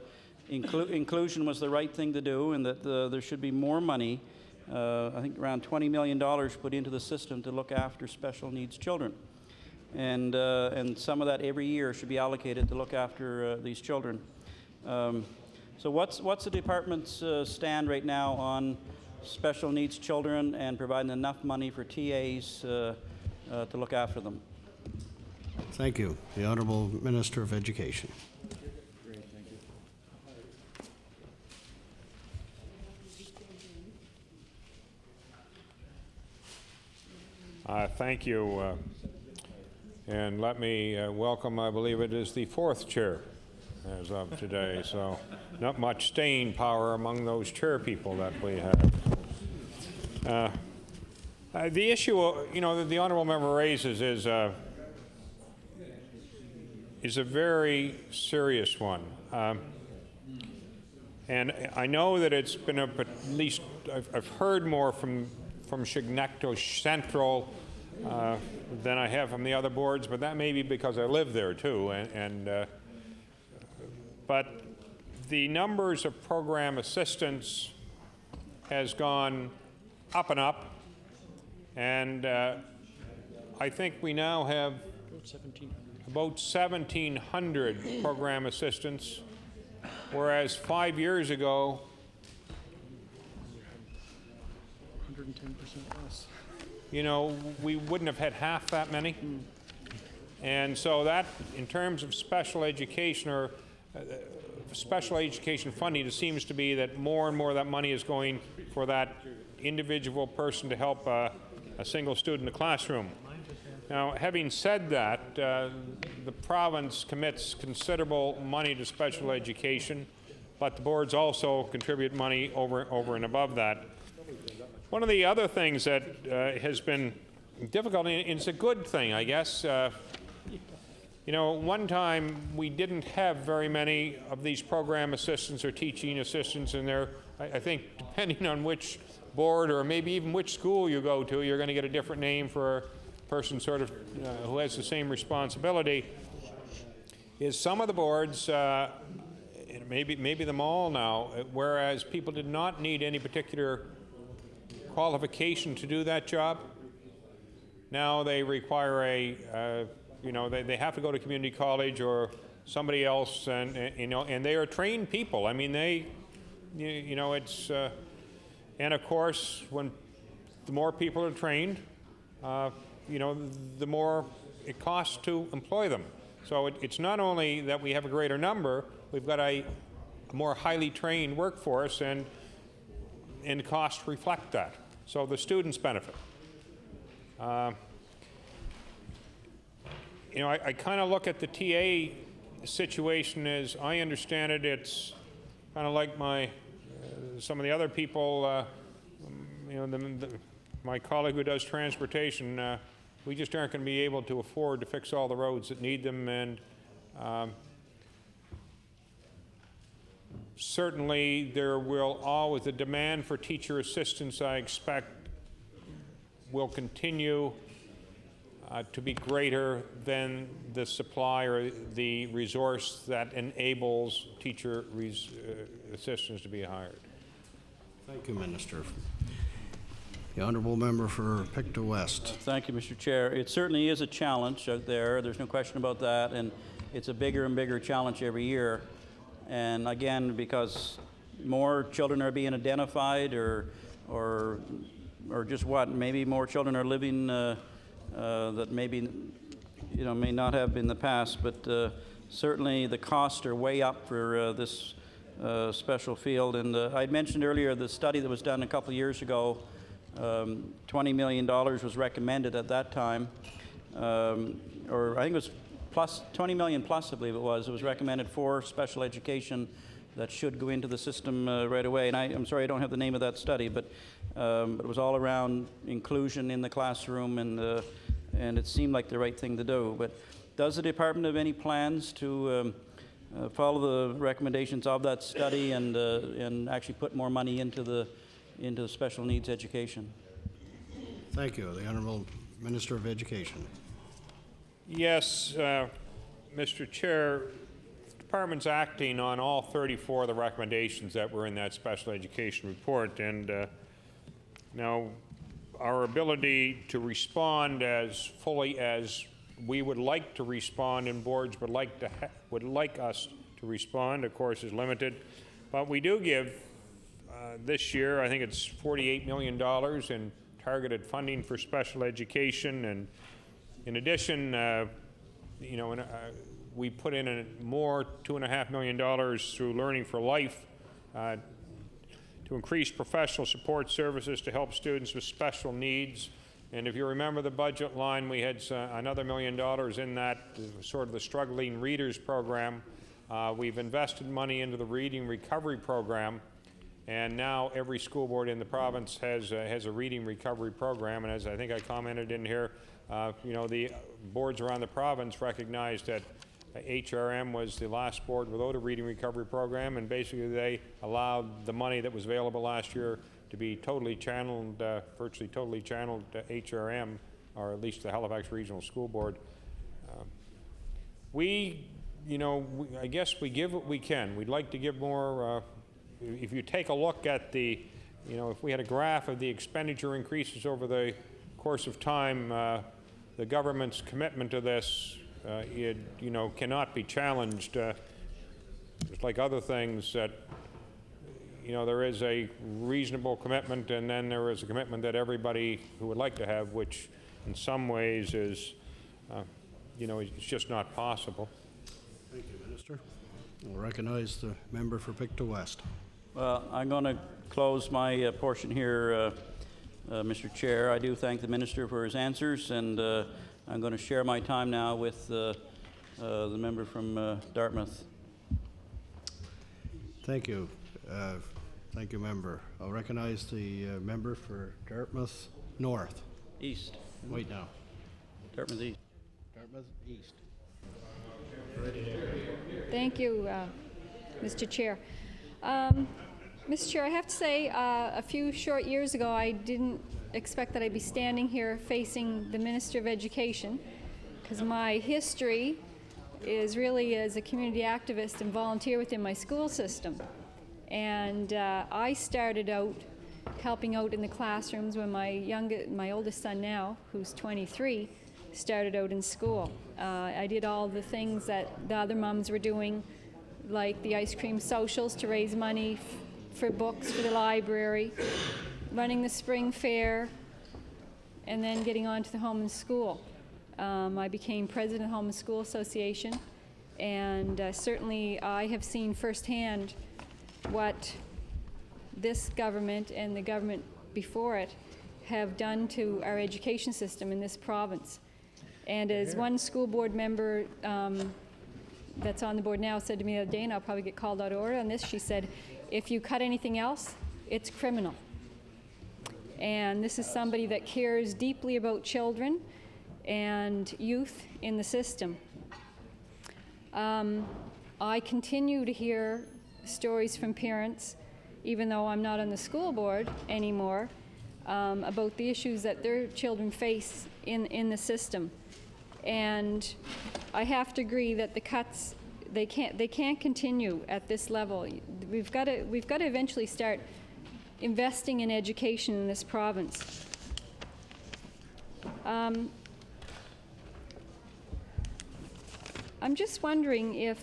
inclusion was the right thing to do, and that there should be more money, I think around $20 million put into the system to look after special needs children. And some of that every year should be allocated to look after these children. So what's the department's stand right now on special needs children and providing enough money for TAs to look after them? Thank you. The Honourable Minister of Education. Thank you. And let me welcome, I believe it is the fourth chair as of today, so not much staying power among those chair people that we have. The issue, that the honourable member raises is a very serious one. And I know that it's been at least, I've heard more from Chignecto Central than I have from the other boards, but that may be because I live there too. But the numbers of program assistants has gone up and up, and I think we now have about 1,700 program assistants, whereas 5 years ago, 110% less. we wouldn't have had half that many. And so that, in terms of special education or special education funding, it seems to be that more and more of that money is going for that individual person to help a single student in the classroom. Now, having said that, the province commits considerable money to special education. but the boards also contribute money over and above that. One of the other things that has been difficult, and it's a good thing, I guess. You know, one time we didn't have very many of these program assistants or teaching assistants, and I think depending on which board or maybe even which school you go to, you're going to get a different name for a person sort of who has the same responsibility. Is some of the boards, maybe them all now, whereas people did not need any particular qualification to do that job, now they require they have to go to community college or somebody else, and they are trained people. I mean, it's, and of course, when the more people are trained, the more it costs to employ them. So it's not only that we have a greater number, we've got a more highly trained workforce, and costs reflect that. So the students benefit. I kind of look at the TA situation as I understand it. It's kind of like some of the other people, my colleague who does transportation, we just aren't going to be able to afford to fix all the roads that need them, and certainly there will always, the demand for teacher assistants, I expect, will continue to be greater than the supply or the resource that enables teacher assistants to be hired. Thank you, Minister. The honourable member for Pictou West. Thank you, Mr. Chair. It certainly is a challenge out there. There's no question about that, and it's a bigger and bigger challenge every year. And again, because more children are being identified, or just what? Maybe more children are living that maybe may not have in the past, but certainly the costs are way up for this special field. And I'd mentioned earlier the study that was done a couple of years ago. $20 million was recommended at that time, or I think it was plus 20 million plus, I believe it was. It was recommended for special education that should go into the system right away. And I'm sorry I don't have the name of that study, but it was all around inclusion in the classroom, and it seemed like the right thing to do. But does the department have any plans to follow the recommendations of that study and actually put more money into special needs education? Thank you. The Honourable Minister of Education. Yes, Mr. Chair, the department's acting on all 34 of the recommendations that were in that special education report, and now our ability to respond as fully as we would like to respond and boards would like us to respond, of course, is limited. But we do give this year, I think it's $48 million in targeted funding for special education, and in addition, we put in more $2.5 million through Learning for Life to increase professional support services to help students with special needs. And if you remember the budget line, we had another $1 million in that, sort of the Struggling Readers Program. We've invested money into the Reading Recovery Program, and now every school board in the province has a Reading Recovery Program. And as I think I commented in here, the boards around the province recognized that HRM was the last board without a Reading Recovery Program, and basically they allowed the money that was available last year to be totally channeled, virtually totally channeled to HRM, or at least the Halifax Regional School Board. I guess we give what we can. We'd like to give more. If you take a look at if we had a graph of the expenditure increases over the course of time, the government's commitment to this, cannot be challenged. Just like other things that, there is a reasonable commitment, and then there is a commitment that everybody who would like to have, which in some ways is, it's just not possible. Thank you, Minister. We'll recognize the member for Pictou West. Well, I'm going to close my portion here, Mr. Chair. I do thank the Minister for his answers, and I'm going to share my time now with the member from Dartmouth. Thank you. Thank you, member. I'll recognize the member for Dartmouth North. East. Wait now. Dartmouth East. Dartmouth East. Thank you, Mr. Chair. Mr. Chair, I have to say, a few short years ago, I didn't expect that I'd be standing here facing the Minister of Education, because my history is really as a community activist and volunteer within my school system. And I started out helping out in the classrooms when my oldest son now, who's 23, started out in school. I did all the things that the other moms were doing, like the ice cream socials to raise money for books for the library, running the spring fair, and then getting on to the home and school. I became president of the Home and School Association, and certainly I have seen firsthand what this government and the government before it have done to our education system in this province. And as one school board member that's on the board now said to me the other day, and I'll probably get called out of order on this, she said, if you cut anything else, it's criminal. And this is somebody that cares deeply about children and youth in the system. I continue to hear stories from parents, even though I'm not on the school board anymore, about the issues that their children face in the system. And I have to agree that the cuts, they can't continue at this level. We've got to eventually start investing in education in this province. I'm just wondering if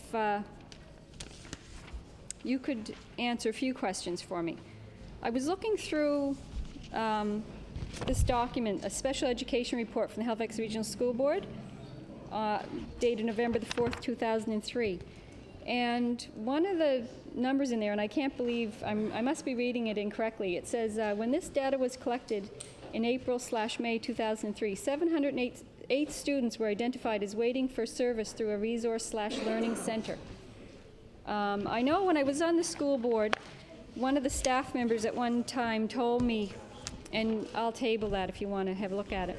you could answer a few questions for me. I was looking through this document, a special education report from the Halifax Regional School Board, dated November the 4th, 2003. And one of the numbers in there, and I can't believe, I must be reading it incorrectly. It says, when this data was collected in April/May 2003, 708 students were identified as waiting for service through a resource/learning center. I know when I was on the school board, one of the staff members at one time told me, and I'll table that if you want to have a look at it,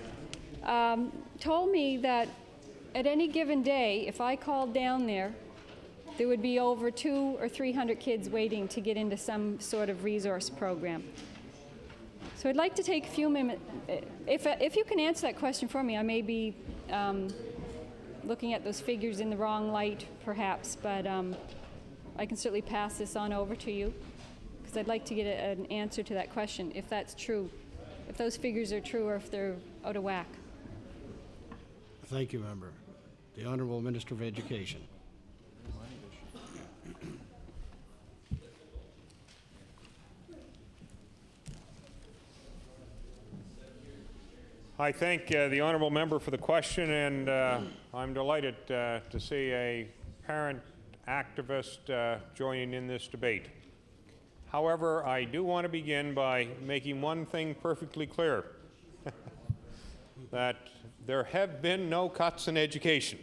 told me that at any given day, if I called down there would be over 200 or 300 kids waiting to get into some sort of resource program. So I'd like to take a few minutes. If you can answer that question for me, I may be looking at those figures in the wrong light, perhaps, but I can certainly pass this on over to you, because I'd like to get an answer to that question, if that's true, if those figures are true or if they're out of whack. Thank you, member. The Honourable Minister of Education. I thank the honourable member for the question, and I'm delighted to see a parent activist joining in this debate. However, I do want to begin by making one thing perfectly clear, that there have been no cuts in education.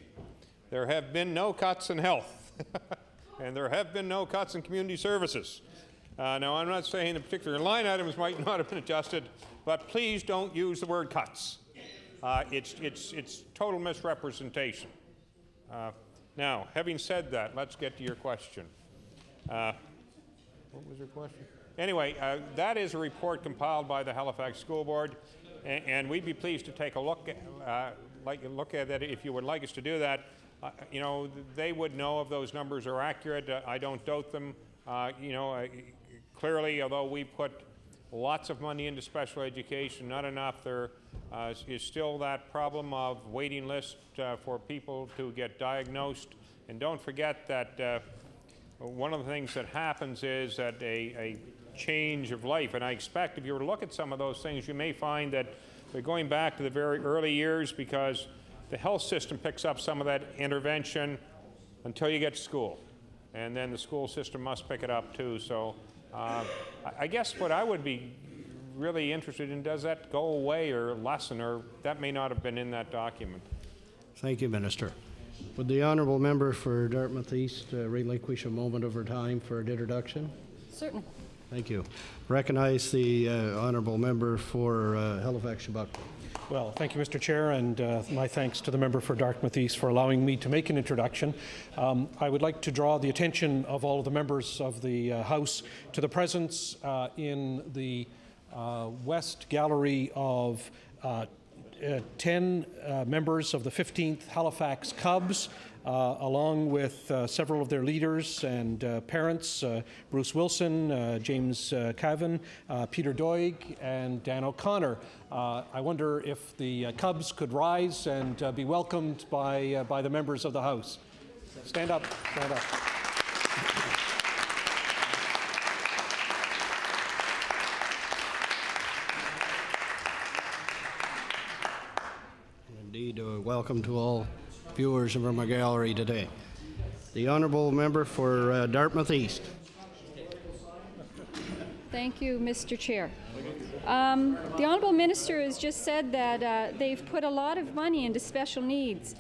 There have been no cuts in health. And there have been no cuts in community services. Now, I'm not saying the particular line items might not have been adjusted, but please don't use the word cuts. It's total misrepresentation. Now, having said that, let's get to your question. What was your question? Anyway, that is a report compiled by the Halifax School Board, and we'd be pleased to take a look at that if you would like us to do that. You know, they would know if those numbers are accurate. I don't doubt them. Clearly, although we put lots of money into special education, not enough. There is still that problem of waiting list for people to get diagnosed. And don't forget that one of the things that happens is that a change of life, and I expect if you were to look at some of those things, you may find that they're going back to the very early years, because the health system picks up some of that intervention until you get to school. And then the school system must pick it up too. So I guess what I would be really interested in, does that go away or lessen, or that may not have been in that document? Thank you, Minister. Would the honourable member for Dartmouth East relinquish a moment of her time for an introduction? Certainly. Thank you. Recognize the honourable member for Halifax-Shabak. Well, thank you, Mr. Chair, and my thanks to the member for Dartmouth East for allowing me to make an introduction. I would like to draw the attention of all of the members of the House to the presence in the West Gallery of 10 members of the 15th Halifax Cubs, along with several of their leaders and parents, Bruce Wilson, James Cavan, Peter Doig, and Dan O'Connor. I wonder if the Cubs could rise and be welcomed by the members of the House. Stand up, stand up. Indeed, welcome to all viewers from our gallery today. The honourable member for Dartmouth East. Thank you, Mr. Chair. The Honourable Minister has just said that they've put a lot of money into special needs.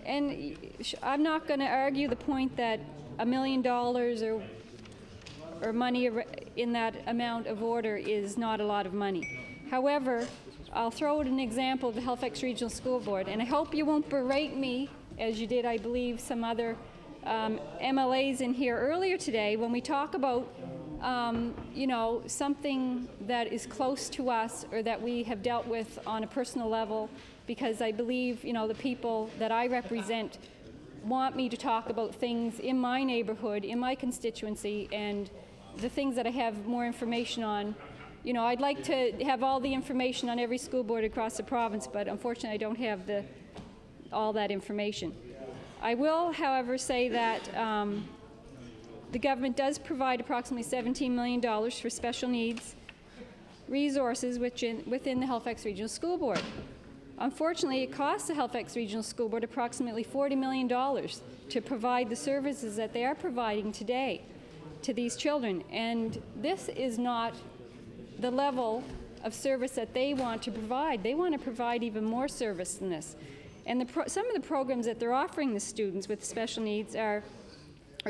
And I'm not going to argue the point that $1 million or money in that amount of order is not a lot of money. However, I'll throw out an example of the Halifax Regional School Board, and I hope you won't berate me, as you did, I believe, some other MLAs in here earlier today when we talk about something that is close to us or that we have dealt with on a personal level, because I believe, the people that I represent want me to talk about things in my neighborhood, in my constituency, and the things that I have more information on. I'd like to have all the information on every school board across the province, but unfortunately I don't have all that information. I will, however, say that the government does provide approximately $17 million for special needs resources within the Halifax Regional School Board. Unfortunately, it costs the Halifax Regional School Board approximately $40 million to provide the services that they are providing today to these children. And this is not the level of service that they want to provide. They want to provide even more service than this. And some of the programs that they're offering the students with special needs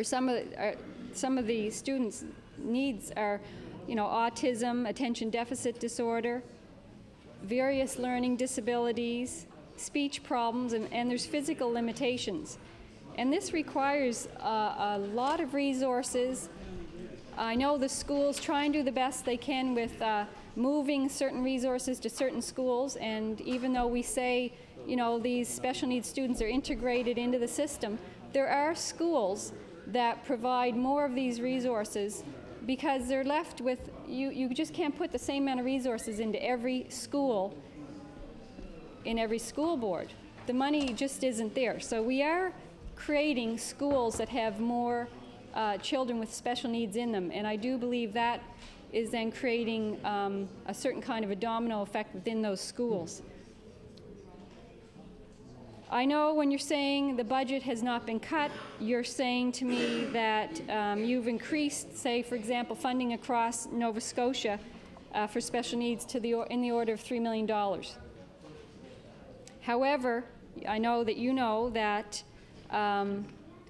some of the students' needs are, autism, attention deficit disorder, various learning disabilities, speech problems, and there's physical limitations. And this requires a lot of resources. I know the schools try and do the best they can with moving certain resources to certain schools, and even though we say, these special needs students are integrated into the system, there are schools that provide more of these resources because they're left with, you just can't put the same amount of resources into every school in every school board. The money just isn't there. So we are creating schools that have more children with special needs in them, and I do believe that is then creating a certain kind of a domino effect within those schools. I know when you're saying the budget has not been cut, you're saying to me that you've increased, say, for example, funding across Nova Scotia for special needs in the order of $3 million. However, I know that you know that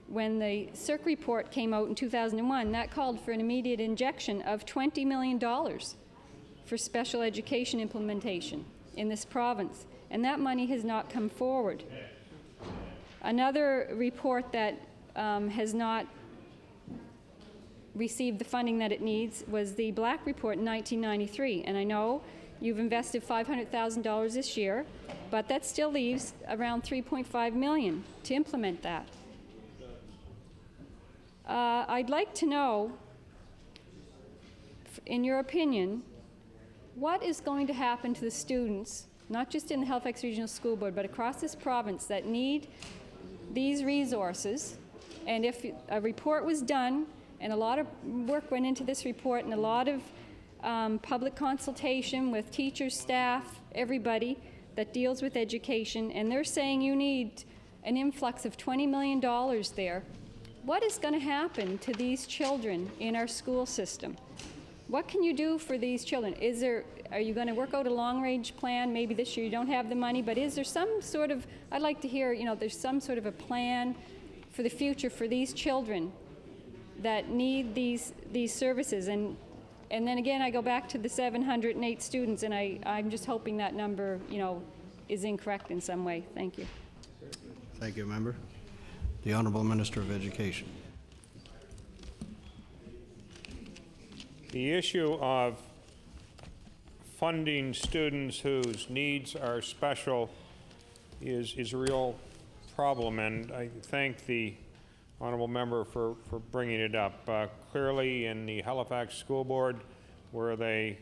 when the CERC report came out in 2001, that called for an immediate injection of $20 million for special education implementation in this province, and that money has not come forward. Another report that has not received the funding that it needs was the Black Report in 1993, and I know you've invested $500,000 this year, but that still leaves around $3.5 million to implement that. I'd like to know, in your opinion, what is going to happen to the students, not just in the Halifax Regional School Board, but across this province that need these resources, and if a report was done, and a lot of work went into this report, and a lot of public consultation with teachers, staff, everybody that deals with education, and they're saying you need an influx of $20 million there, what is going to happen to these children in our school system? what can you do for these children? Are you going to work out a long-range plan? Maybe this year you don't have the money, but is there some sort of, I'd like to hear, there's some sort of a plan for the future for these children that need these services. And then again, I go back to the 708 students, and I'm just hoping that number, is incorrect in some way. Thank you. Thank you, member. The Honourable Minister of Education. The issue of funding students whose needs are special is a real problem, and I thank the honourable member for bringing it up. Clearly, in the Halifax School Board, where they,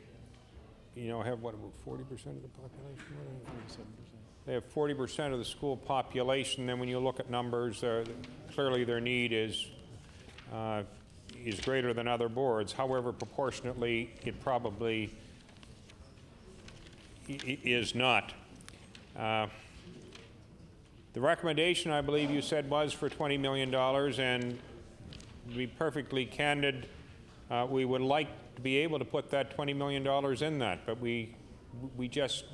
have what, about 40% of the population? 47%. They have 40% of the school population. Then, when you look at numbers, clearly their need is greater than other boards. However, proportionately, it probably is not. The recommendation, I believe you said, was for $20 million, and to be perfectly candid, we would like to be able to put that $20 million in that, but we just,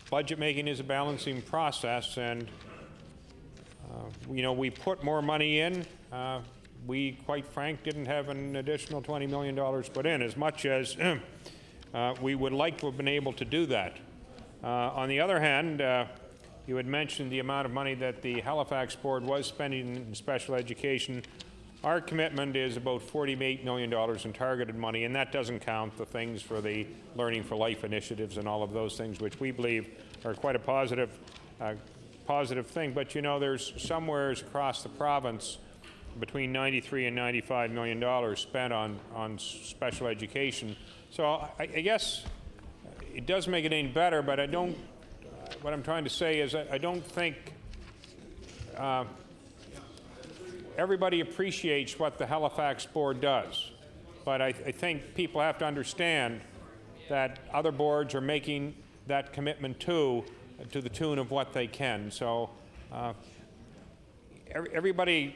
budget making is a balancing process, and we put more money in. We, quite frank, didn't have an additional $20 million put in, as much as we would like to have been able to do that. On the other hand, you had mentioned the amount of money that the Halifax Board was spending in special education. Our commitment is about $48 million in targeted money, and that doesn't count the things for the Learning for Life initiatives and all of those things, which we believe are quite a positive thing. But there's somewheres across the province between $93 and $95 million spent on special education. So I guess it does make it any better, but I don't. What I'm trying to say is I don't think everybody appreciates what the Halifax Board does, but I think people have to understand that other boards are making that commitment to the tune of what they can. So everybody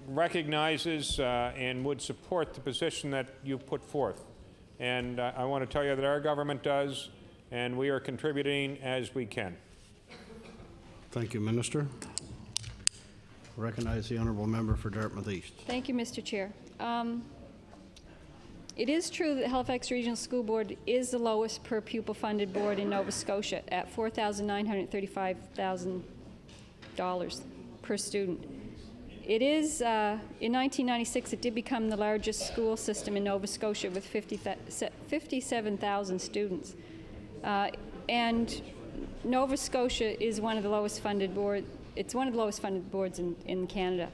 recognizes and would support the position that you put forth. And I want to tell you that our government does, and we are contributing as we can. Thank you, Minister. Recognize the honourable member for Dartmouth East. Thank you, Mr. Chair. It is true that Halifax Regional School Board is the lowest per pupil funded board in Nova Scotia at $4,935,000 per student. It is, in 1996, it did become the largest school system in Nova Scotia with 57,000 students. And Nova Scotia is one of the lowest funded boards. It's one of the lowest funded boards in Canada.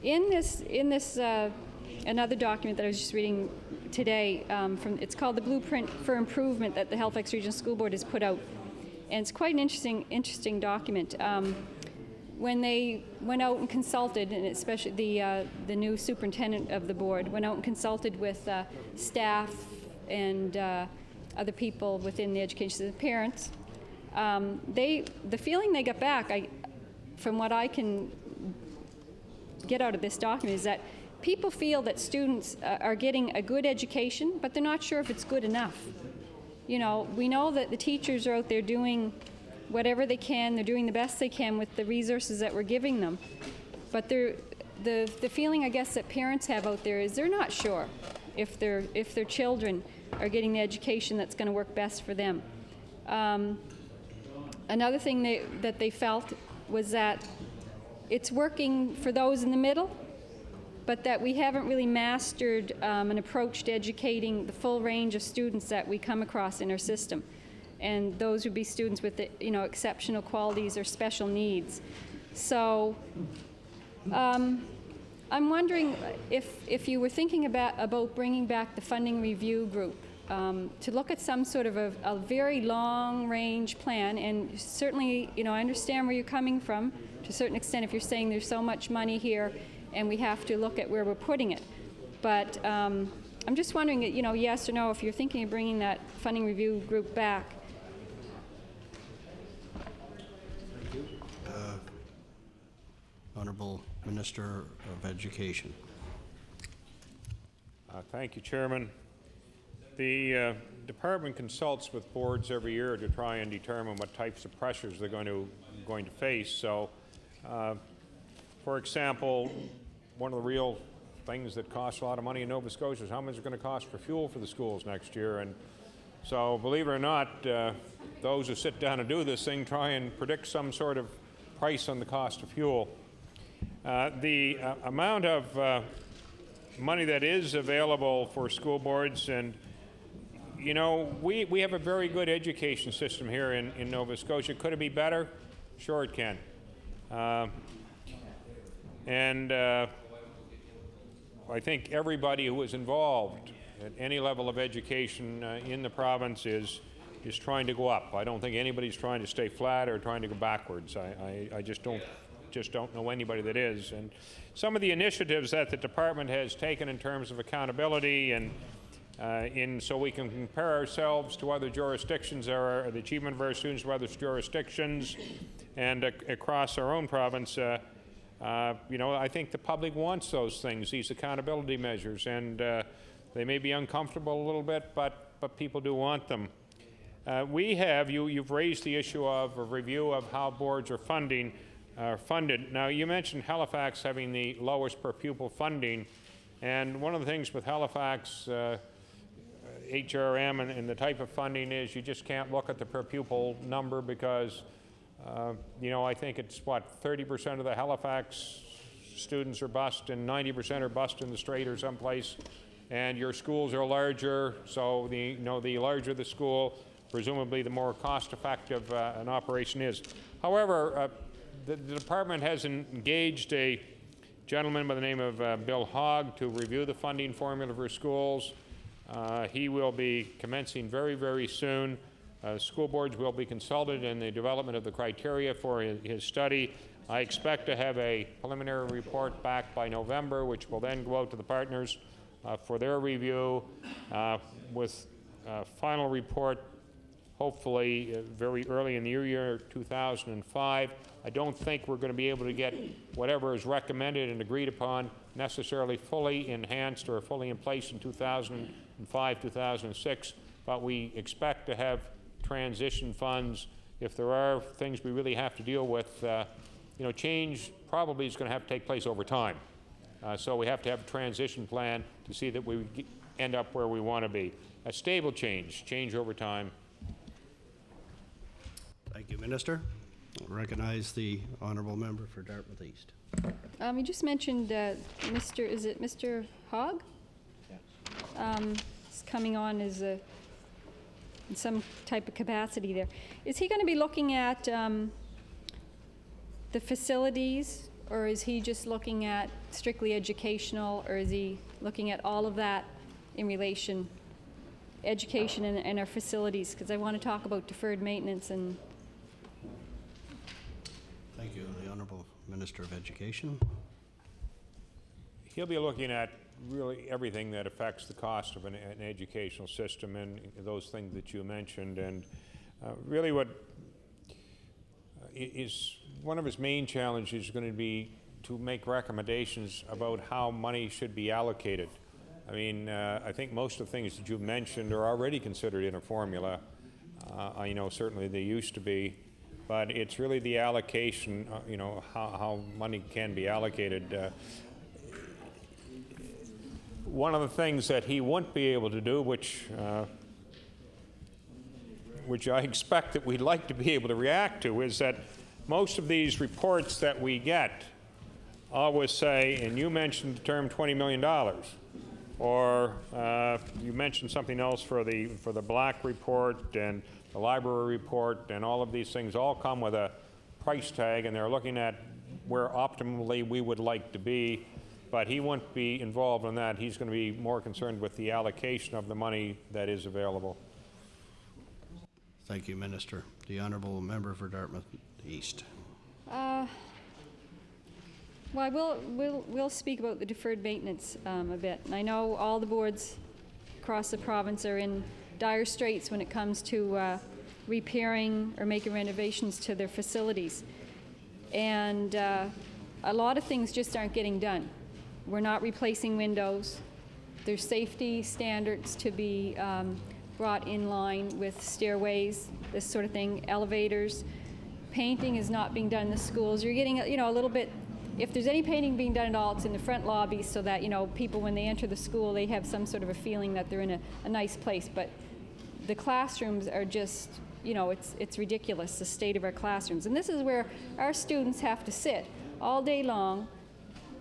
In this another document that I was just reading today, it's called the Blueprint for Improvement that the Halifax Regional School Board has put out, and it's quite an interesting document. When they went out and consulted, and especially the new superintendent of the board went out and consulted with staff and other people within the education system, parents, the feeling they got back, from what I can get out of this document, is that people feel that students are getting a good education, but they're not sure if it's good enough. We know that the teachers are out there doing whatever they can. They're doing the best they can with the resources that we're giving them. But the feeling, I guess, that parents have out there is they're not sure if their children are getting the education that's going to work best for them. Another thing that they felt was that it's working for those in the middle, but that we haven't really mastered an approach to educating the full range of students that we come across in our system. And those would be students with exceptional qualities or special needs. So I'm wondering if you were thinking about bringing back the funding review group to look at some sort of a very long-range plan. And certainly, I understand where you're coming from to a certain extent if you're saying there's so much money here and we have to look at where we're putting it. But I'm just wondering, yes or no, if you're thinking of bringing that funding review group back. Honourable Honorable Minister of Education. Thank you, Chairman. The department consults with boards every year to try and determine what types of pressures they're going to face. So, for example, one of the real things that costs a lot of money in Nova Scotia is how much it's going to cost for fuel for the schools next year. And so, believe it or not, those who sit down and do this thing try and predict some sort of price on the cost of fuel. The amount of money that is available for school boards, and you know, we have a very good education system here in Nova Scotia. Could it be better? Sure it can. I think everybody who is involved at any level of education in the province is trying to go up. I don't think anybody's trying to stay flat or trying to go backwards. I just don't know anybody that is. And some of the initiatives that the department has taken in terms of accountability and so we can compare ourselves to other jurisdictions, or the achievement of our students to other jurisdictions and across our own province. You know, I think the public wants those things, these accountability measures, and they may be uncomfortable a little bit, but people do want them. You've raised the issue of a review of how boards are funded. Now, you mentioned Halifax having the lowest per pupil funding, and one of the things with Halifax HRM and the type of funding is you just can't look at the per pupil number because, you know, I think it's, 30% of the Halifax students are bused and 90% are bused in the Strait or someplace, and your schools are larger, so the larger the school, presumably the more cost-effective an operation is. However, the department has engaged a gentleman by the name of Bill Hogg to review the funding formula for schools. He will be commencing very, very soon. School boards will be consulted in the development of the criteria for his study. I expect to have a preliminary report back by November, which will then go out to the partners for their review, with a final report hopefully very early in the year 2005. I don't think we're going to be able to get whatever is recommended and agreed upon necessarily fully enhanced or fully in place in 2005, 2006, but we expect to have transition funds. If there are things we really have to deal with, you know, change probably is going to have to take place over time. So we have to have a transition plan to see that we end up where we want to be. A stable change over time. Thank you, Minister. I'll recognize the honourable member for Dartmouth East. You just mentioned Mr. Hogg? Yes. He's coming on as in some type of capacity there. Is he going to be looking at the facilities, or is he just looking at strictly educational, or is he looking at all of that in relation, education and our facilities? Because I want to talk about deferred maintenance and. Thank you. The Honourable Minister of Education. He'll be looking at really everything that affects the cost of an educational system and those things that you mentioned. And really what is one of his main challenges is going to be to make recommendations about how money should be allocated. I mean, I think most of the things that you've mentioned are already considered in a formula. I know certainly they used to be. But it's really the allocation, you know, how money can be allocated. One of the things that he won't be able to do, which I expect that we'd like to be able to react to, is that most of these reports that we get always say, and you mentioned the term $20 million, or you mentioned something else for the Black report and the library report, and all of these things all come with a price tag, and they're looking at where optimally we would like to be, but he won't be involved in that. He's going to be more concerned with the allocation of the money that is available. Thank you, Minister. The Honourable Member for Dartmouth East. Well, we'll speak about the deferred maintenance a bit. And I know all the boards across the province are in dire straits when it comes to repairing or making renovations to their facilities. And a lot of things just aren't getting done. We're not replacing windows. There's safety standards to be brought in line with stairways, this sort of thing, elevators. Painting is not being done in the schools. You're getting, a little bit, if there's any painting being done at all, it's in the front lobby so that, people, when they enter the school, they have some sort of a feeling that they're in a nice place. But the classrooms are just, it's ridiculous, the state of our classrooms. And this is where our students have to sit all day long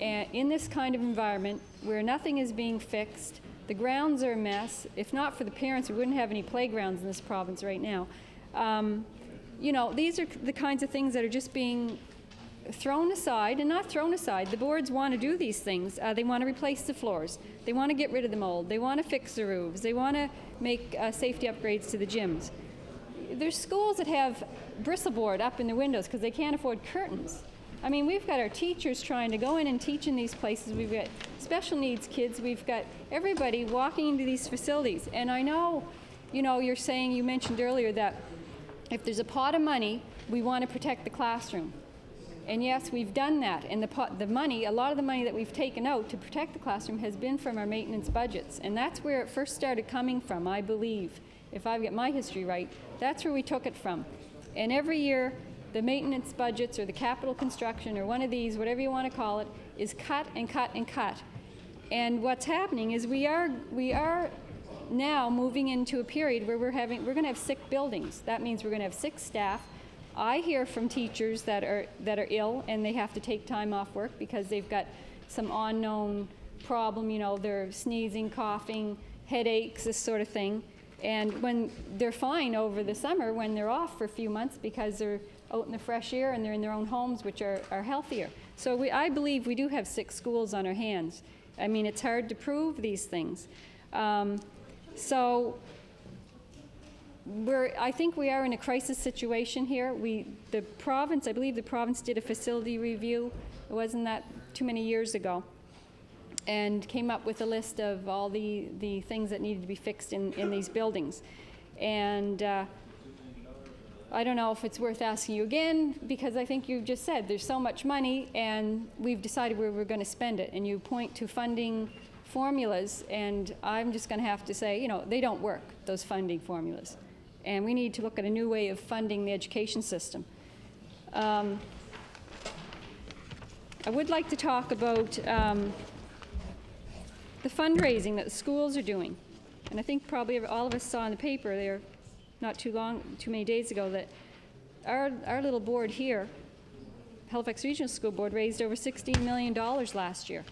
and in this kind of environment where nothing is being fixed. The grounds are a mess. If not for the parents, we wouldn't have any playgrounds in this province right now. These are the kinds of things that are just being thrown aside, and not thrown aside. The boards want to do these things. They want to replace the floors. They want to get rid of the mold. They want to fix the roofs. They want to make safety upgrades to the gyms. There's schools that have bristleceboard up in the windows because they can't afford curtains. I mean, we've got our teachers trying to go in and teach in these places. We've got special needs kids. We've got everybody walking into these facilities. And I know, you're saying, you mentioned earlier that if there's a pot of money, we want to protect the classroom. And yes, we've done that. And the money, a lot of the money that we've taken out to protect the classroom has been from our maintenance budgets. And that's where it first started coming from, I believe. If I've got my history right, that's where we took it from. And every year, the maintenance budgets or the capital construction or one of these, whatever you want to call it, is cut and cut and cut. And what's happening is we are now moving into a period where we're going to have sick buildings. That means we're going to have sick staff. I hear from teachers that are ill and they have to take time off work because they've got some unknown problem. They're sneezing, coughing, headaches, this sort of thing. And when they're fine over the summer, when they're off for a few months because they're out in the fresh air and they're in their own homes, which are healthier. So I believe we do have sick schools on our hands. I mean, it's hard to prove these things. So I think we are in a crisis situation here. The province, I believe the province did a facility review. It wasn't that too many years ago, and came up with a list of all the things that needed to be fixed in these buildings. And I don't know if it's worth asking you again, because I think you've just said there's so much money and we've decided where we're going to spend it. And you point to funding formulas, and I'm just going to have to say, they don't work, those funding formulas. And we need to look at a new way of funding the education system. I would like to talk about the fundraising that the schools are doing. And I think probably all of us saw in the paper there not too many days ago that our little board here, Halifax Regional School Board, raised over $16 million last year.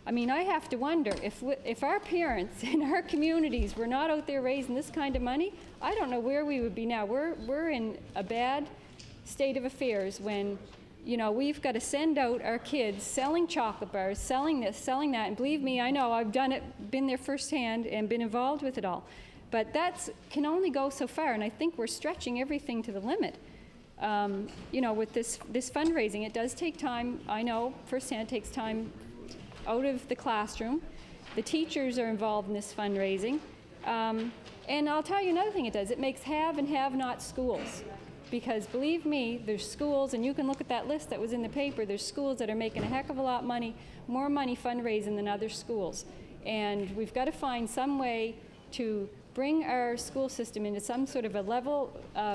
I mean, I have to wonder if our parents in our communities were not out there raising this kind of money, I don't know where we would be now. We're in a bad state of affairs when, we've got to send out our kids selling chocolate bars, selling this, selling that. And believe me, I know, I've done it, been there firsthand and been involved with it all. But that can only go so far, and I think we're stretching everything to the limit. With this fundraising, it does take time. I know firsthand it takes time out of the classroom. The teachers are involved in this fundraising. And I'll tell you another thing it does. It makes have and have-not schools. Because believe me, there's schools, and you can look at that list that was in the paper, there's schools that are making a heck of a lot more money fundraising than other schools. And we've got to find some way to bring our school system into some sort of a level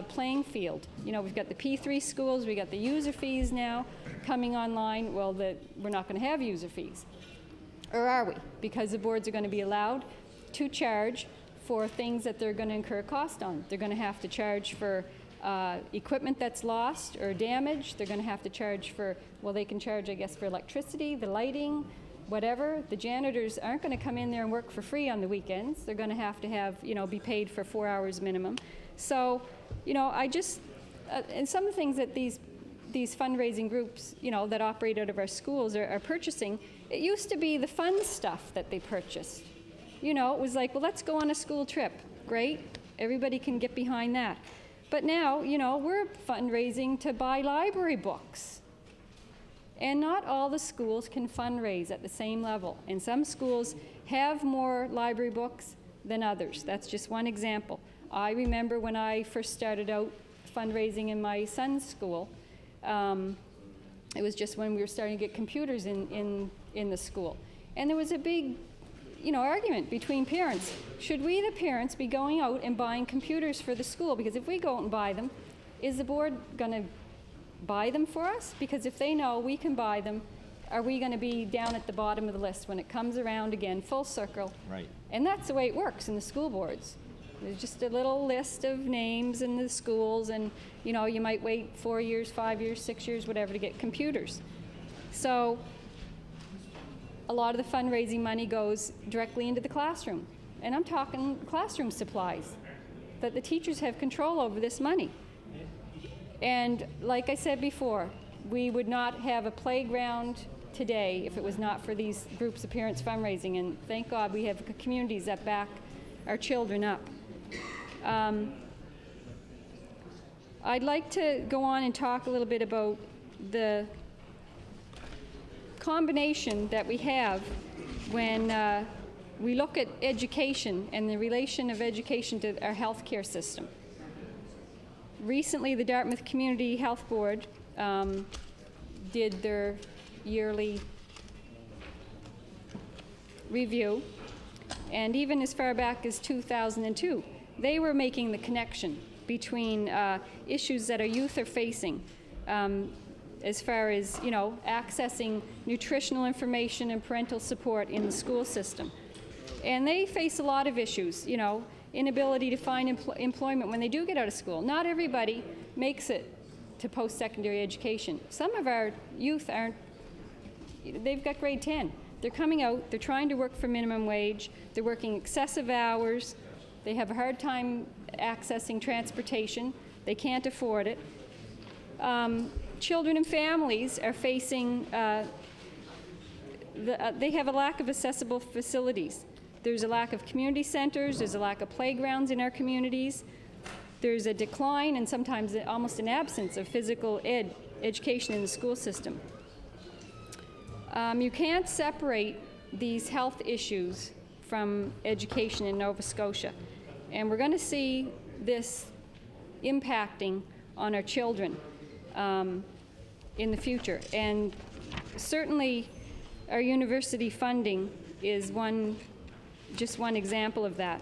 playing field. We've got the P3 schools, we've got the user fees now coming online. Well, we're not going to have user fees. Or are we? Because the boards are going to be allowed to charge for things that they're going to incur cost on. They're going to have to charge for equipment that's lost or damaged. They're going to have to charge for, they can charge, I guess, for electricity, the lighting, whatever. The janitors aren't going to come in there and work for free on the weekends. They're going to have, be paid for 4 hours minimum. So, I just, and some of the things that these fundraising groups, that operate out of our schools are purchasing, it used to be the fun stuff that they purchased. It was like, let's go on a school trip. Great. Everybody can get behind that. But now, we're fundraising to buy library books. And not all the schools can fundraise at the same level. And some schools have more library books than others. That's just one example. I remember when I first started out fundraising in my son's school, It was just when we were starting to get computers in the school. And there was a big, argument between parents. Should we, the parents, be going out and buying computers for the school? Because if we go out and buy them, is the board going to buy them for us? Because if they know we can buy them, are we going to be down at the bottom of the list when it comes around again, full circle? Right. And that's the way it works in the school boards. There's just a little list of names in the schools, and you might wait 4 years, 5 years, 6 years, whatever, to get computers. So a lot of the fundraising money goes directly into the classroom. And I'm talking classroom supplies, that the teachers have control over this money. And like I said before, we would not have a playground today if it was not for these groups of parents fundraising. And thank God we have communities that back our children up. I'd like to go on and talk a little bit about the combination that we have when we look at education and the relation of education to our healthcare system. Recently, the Dartmouth Community Health Board did their yearly review, and even as far back as 2002, they were making the connection between issues that our youth are facing as far as, accessing nutritional information and parental support in the school system. And they face a lot of issues, inability to find employment when they do get out of school. Not everybody makes it to post-secondary education. Some of our youth they've got grade 10. They're coming out, they're trying to work for minimum wage, they're working excessive hours, they have a hard time accessing transportation, they can't afford it. Children and families are facing, they have a lack of accessible facilities. There's a lack of community centers, there's a lack of playgrounds in our communities, there's a decline and sometimes almost an absence of physical education in the school system. You can't separate these health issues from education in Nova Scotia. And we're going to see this impacting on our children in the future. And certainly our university funding is just one example of that.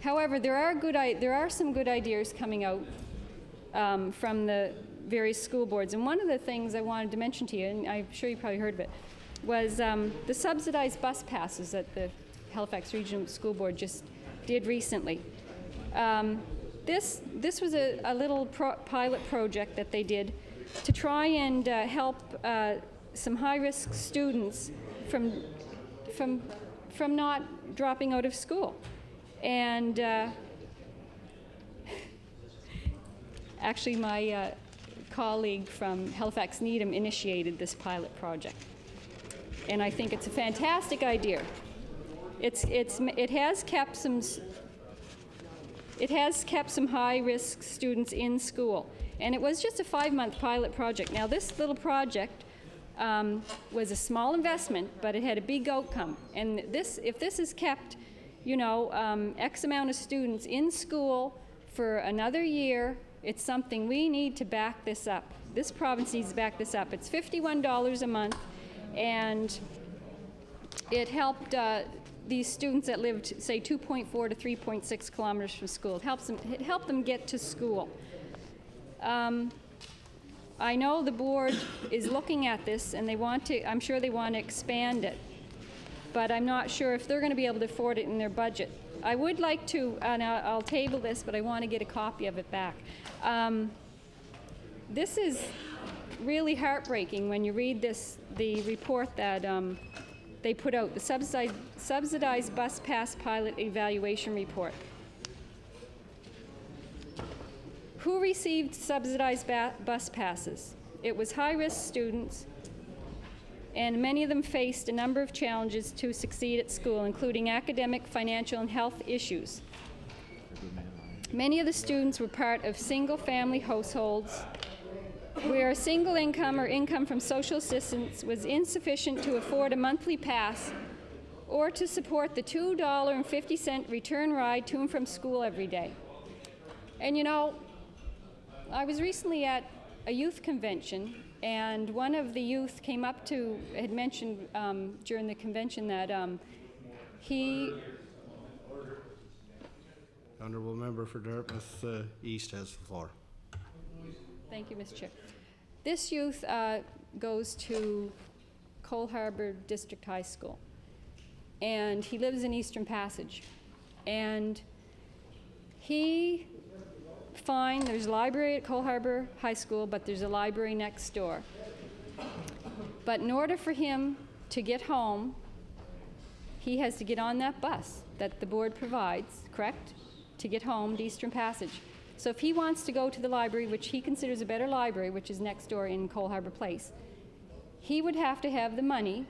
However, there are some good ideas coming out from the various school boards. And one of the things I wanted to mention to you, and I'm sure you probably heard of it, was the subsidized bus passes that the Halifax Regional School Board just did recently. This was a little pilot project that they did to try and help some high-risk students from not dropping out of school. And actually, my colleague from Halifax Needham initiated this pilot project, and I think it's a fantastic idea. It has kept some high-risk students in school, and it was just a 5-month pilot project. Now, this little project was a small investment, but it had a big outcome. And if this is kept, X amount of students in school for another year, it's something we need to back this up. This province needs to back this up. It's $51 a month, and it helped these students that lived, say, 2.4 to 3.6 kilometers from school. It helped them get to school. I know the board is looking at this, and I'm sure they want to expand it, but I'm not sure if they're going to be able to afford it in their budget. I would like to, and I'll table this, but I want to get a copy of it back. This is really heartbreaking when you read the report that they put out, the subsidized bus pass pilot evaluation report. Who received subsidized bus passes? It was high-risk students, and many of them faced a number of challenges to succeed at school, including academic, financial, and health issues. Many of the students were part of single-family households where a single income or income from social assistance was insufficient to afford a monthly pass or to support the $2.50 return ride to and from school every day. And I was recently at a youth convention, and one of the youth came up to, had mentioned during the convention that he... Honourable member for Dartmouth East has the floor. Thank you, Mr. Chair. This youth goes to Cole Harbour District High School, and he lives in Eastern Passage. And there's a library at Cole Harbour High School, but there's a library next door. But in order for him to get home, he has to get on that bus that the board provides, correct, to get home to Eastern Passage. So if he wants to go to the library, which he considers a better library, which is next door in Cole Harbour Place, he would have to have the money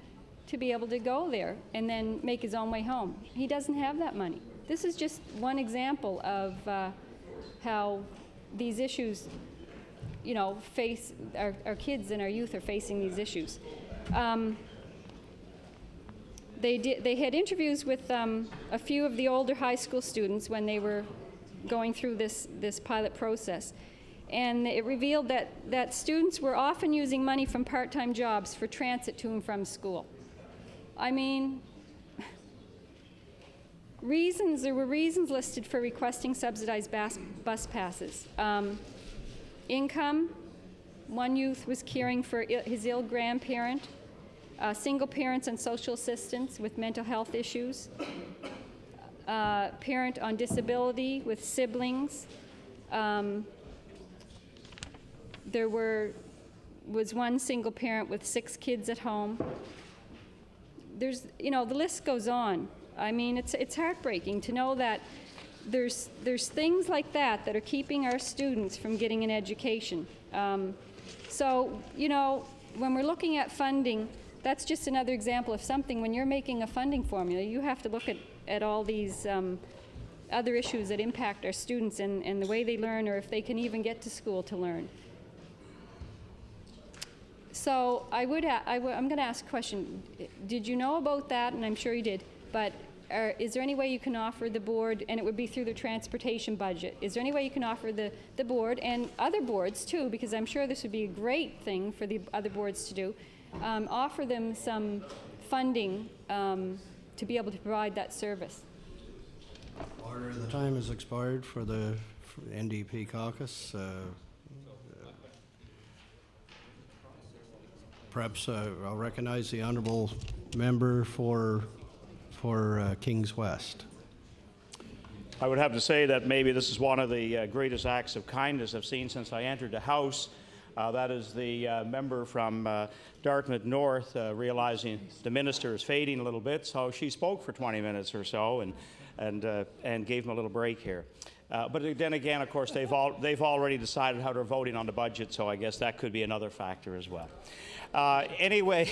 to be able to go there and then make his own way home. He doesn't have that money. This is just one example of how these issues, face our kids and our youth are facing these issues. They had interviews with a few of the older high school students when they were going through this pilot process. And it revealed that students were often using money from part-time jobs for transit to and from school. I mean, there were reasons listed for requesting subsidized bus passes. Income, one youth was caring for his ill grandparent, single parents on social assistance with mental health issues, parent on disability with siblings. There was one single parent with 6 kids at home. The list goes on. I mean, it's heartbreaking to know that there's things like that are keeping our students from getting an education. So, when we're looking at funding, that's just another example of something. When you're making a funding formula, you have to look at all these other issues that impact our students and the way they learn, or if they can even get to school to learn. So I'm going to ask a question. Did you know about that? And I'm sure you did. But is there any way you can offer the board, and it would be through the transportation budget, is there any way you can offer the board and other boards too, because I'm sure this would be a great thing for the other boards to do, offer them some funding to be able to provide that service? Order. The time has expired for the NDP caucus. Perhaps I'll recognize the honourable member for Kings West. I would have to say that maybe this is one of the greatest acts of kindness I've seen since I entered the House. That is the member from Dartmouth North realizing the minister is fading a little bit, so she spoke for 20 minutes or so and gave him a little break here. But then again, of course, they've already decided how they're voting on the budget, so I guess that could be another factor as well. Anyway,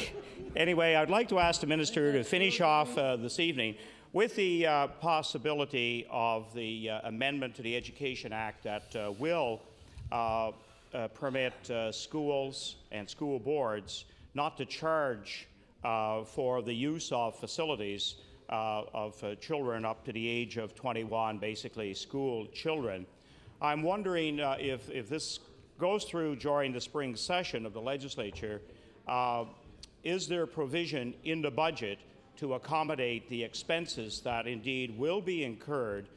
I'd like to ask the minister to finish off this evening with the possibility of the amendment to the Education Act that will permit schools and school boards not to charge for the use of facilities of children up to the age of 21, basically school children. I'm wondering if this goes through during the spring session of the legislature, is there provision in the budget to accommodate the expenses that indeed will be incurred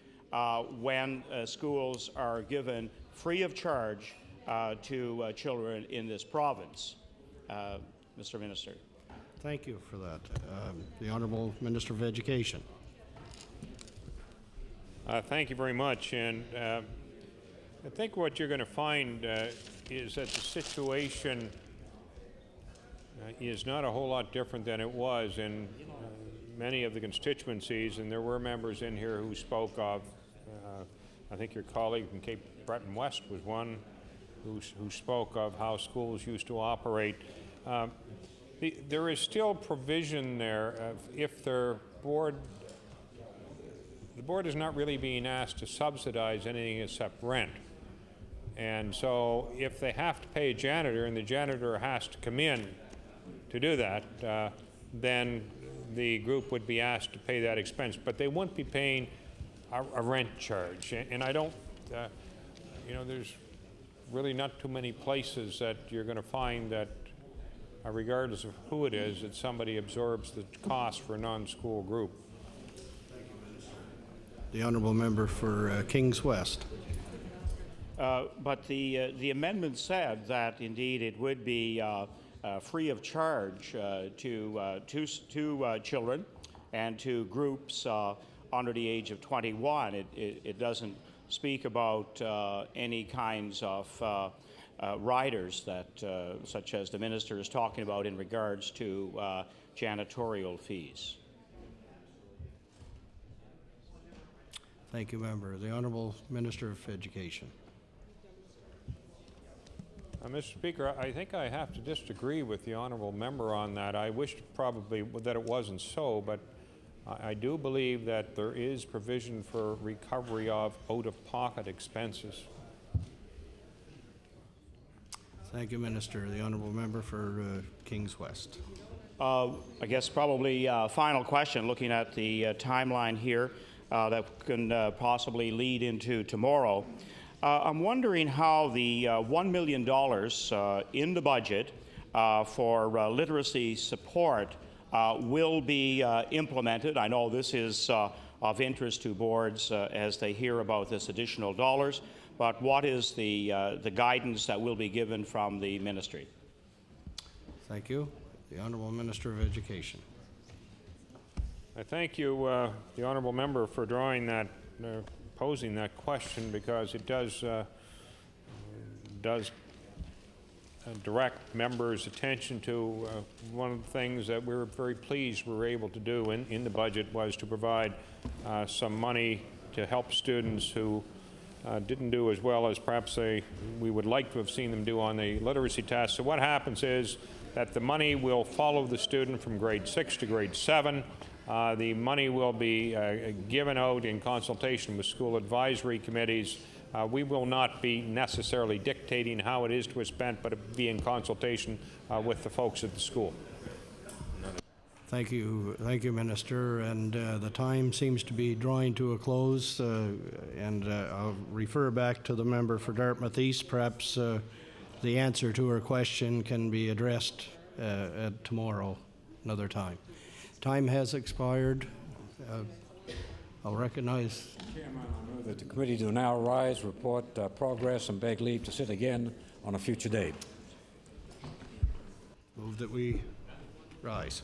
when schools are given free of charge to children in this province? Mr. Minister. Thank you for that. The Honourable Minister of Education. Thank you very much. And I think what you're going to find is that the situation is not a whole lot different than it was in many of the constituencies, and there were members in here who spoke of, I think your colleague from Cape Breton West was one who spoke of how schools used to operate. There is still provision there if the board is not really being asked to subsidize anything except rent. And so if they have to pay a janitor and the janitor has to come in to do that, then the group would be asked to pay that expense, but they wouldn't be paying a rent charge. And I don't, there's really not too many places that you're going to find that, regardless of who it is, that somebody absorbs the cost for a non-school group. The honourable member for Kings West. But the amendment said that indeed it would be free of charge to children and to groups under the age of 21. It doesn't speak about any kinds of riders that, such as the minister is talking about in regards to janitorial fees. Thank you, member. The honourable Minister of Education. Mr. Speaker, I think I have to disagree with the honourable member on that. I wish probably that it wasn't so, but I do believe that there is provision for recovery of out-of-pocket expenses. Thank you, Minister. The honourable member for Kings West. I guess probably final question, looking at the timeline here that can possibly lead into tomorrow. I'm wondering how the $1 million in the budget for literacy support will be implemented. I know this is of interest to boards as they hear about this additional dollars, but what is the guidance that will be given from the ministry? Thank you. The honourable Minister of Education. I thank you, the honourable member, for drawing that, posing that question, because it does direct members' attention to one of the things that we were very pleased we were able to do in the budget was to provide some money to help students who didn't do as well as perhaps we would like to have seen them do on the literacy test. So what happens is that the money will follow the student from grade 6 to grade 7. The money will be given out in consultation with school advisory committees. We will not be necessarily dictating how it is to be spent, but it be in consultation with the folks at the school. Thank you, Minister. And the time seems to be drawing to a close. And I'll refer back to the member for Dartmouth East. Perhaps the answer to her question can be addressed at tomorrow, another time. Time has expired. I'll recognize. Chairman, I move that the committee do now rise, report progress, and beg leave to sit again on a future date. Move that we rise.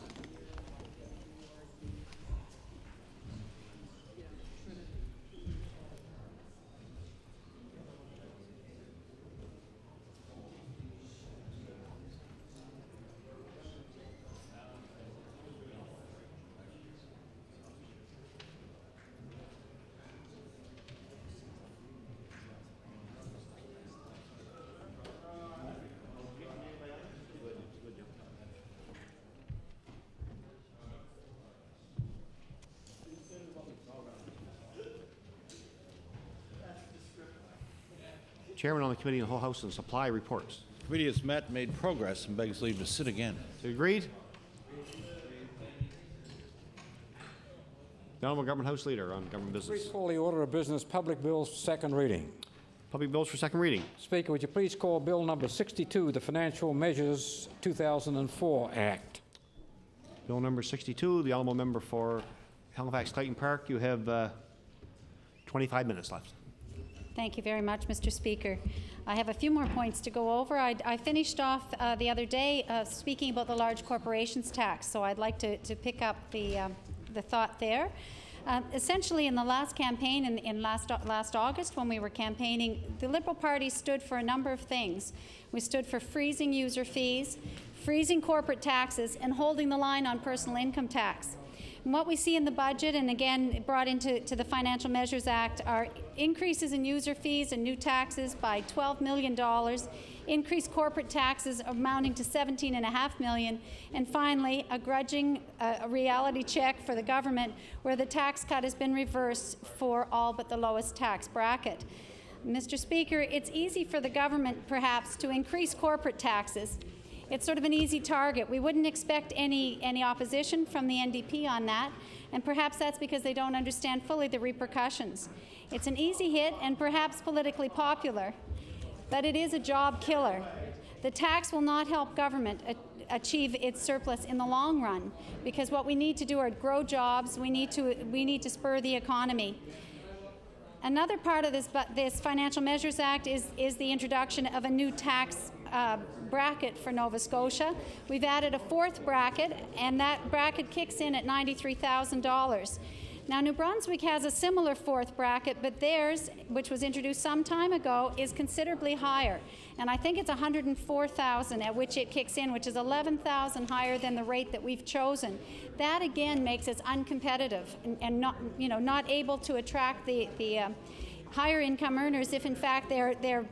Chairman on the Committee on the Whole House and Supply reports. Committee has met, made progress, and begs leave to sit again. Agreed? The Honourable Government House Leader on Government Business. Please call the order of business public bills for second reading. Public bills for second reading. Speaker, would you please call Bill number 62, the Financial Measures 2004 Act. Bill number 62, the Honourable Member for Halifax Clayton Park. You have 25 minutes left. Thank you very much, Mr. Speaker. I have a few more points to go over. I finished off the other day speaking about the large corporations tax, so I'd like to pick up the thought there. Essentially, in the last campaign, in last August, when we were campaigning, the Liberal Party stood for a number of things. We stood for freezing user fees, freezing corporate taxes, and holding the line on personal income tax. And what we see in the budget, and again brought into the Financial Measures Act, are increases in user fees and new taxes by $12 million, increased corporate taxes amounting to $17.5 million, and finally, a grudging reality check for the government where the tax cut has been reversed for all but the lowest tax bracket. Mr. Speaker, it's easy for the government, perhaps, to increase corporate taxes. It's sort of an easy target. We wouldn't expect any opposition from the NDP on that, and perhaps that's because they don't understand fully the repercussions. It's an easy hit and perhaps politically popular. but it is a job killer. The tax will not help government achieve its surplus in the long run, because what we need to do are grow jobs. We need to spur the economy. Another part of this Financial Measures Act is the introduction of a new tax bracket for Nova Scotia. We've added a fourth bracket, and that bracket kicks in at $93,000. Now, New Brunswick has a similar fourth bracket, but theirs, which was introduced some time ago, is considerably higher. And I think it's $104,000 at which it kicks in, which is $11,000 higher than the rate that we've chosen. That again makes us uncompetitive and not able to attract the higher income earners if in fact they're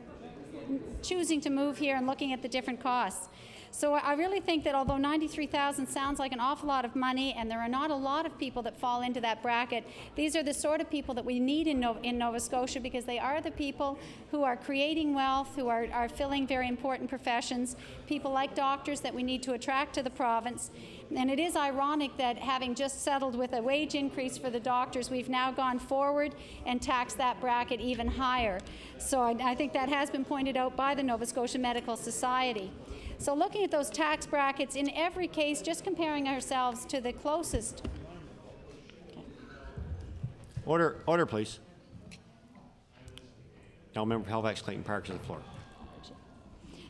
choosing to move here and looking at the different costs. So I really think that although $93,000 sounds like an awful lot of money, and there are not a lot of people that fall into that bracket, these are the sort of people that we need in Nova Scotia, because they are the people who are creating wealth, who are filling very important professions, people like doctors that we need to attract to the province. And it is ironic that having just settled with a wage increase for the doctors, we've now gone forward and taxed that bracket even higher. So I think that has been pointed out by the Nova Scotia Medical Society. So looking at those tax brackets, in every case, just comparing ourselves to the closest. Okay. Order, please. Now, member Halifax Clayton Park to the floor.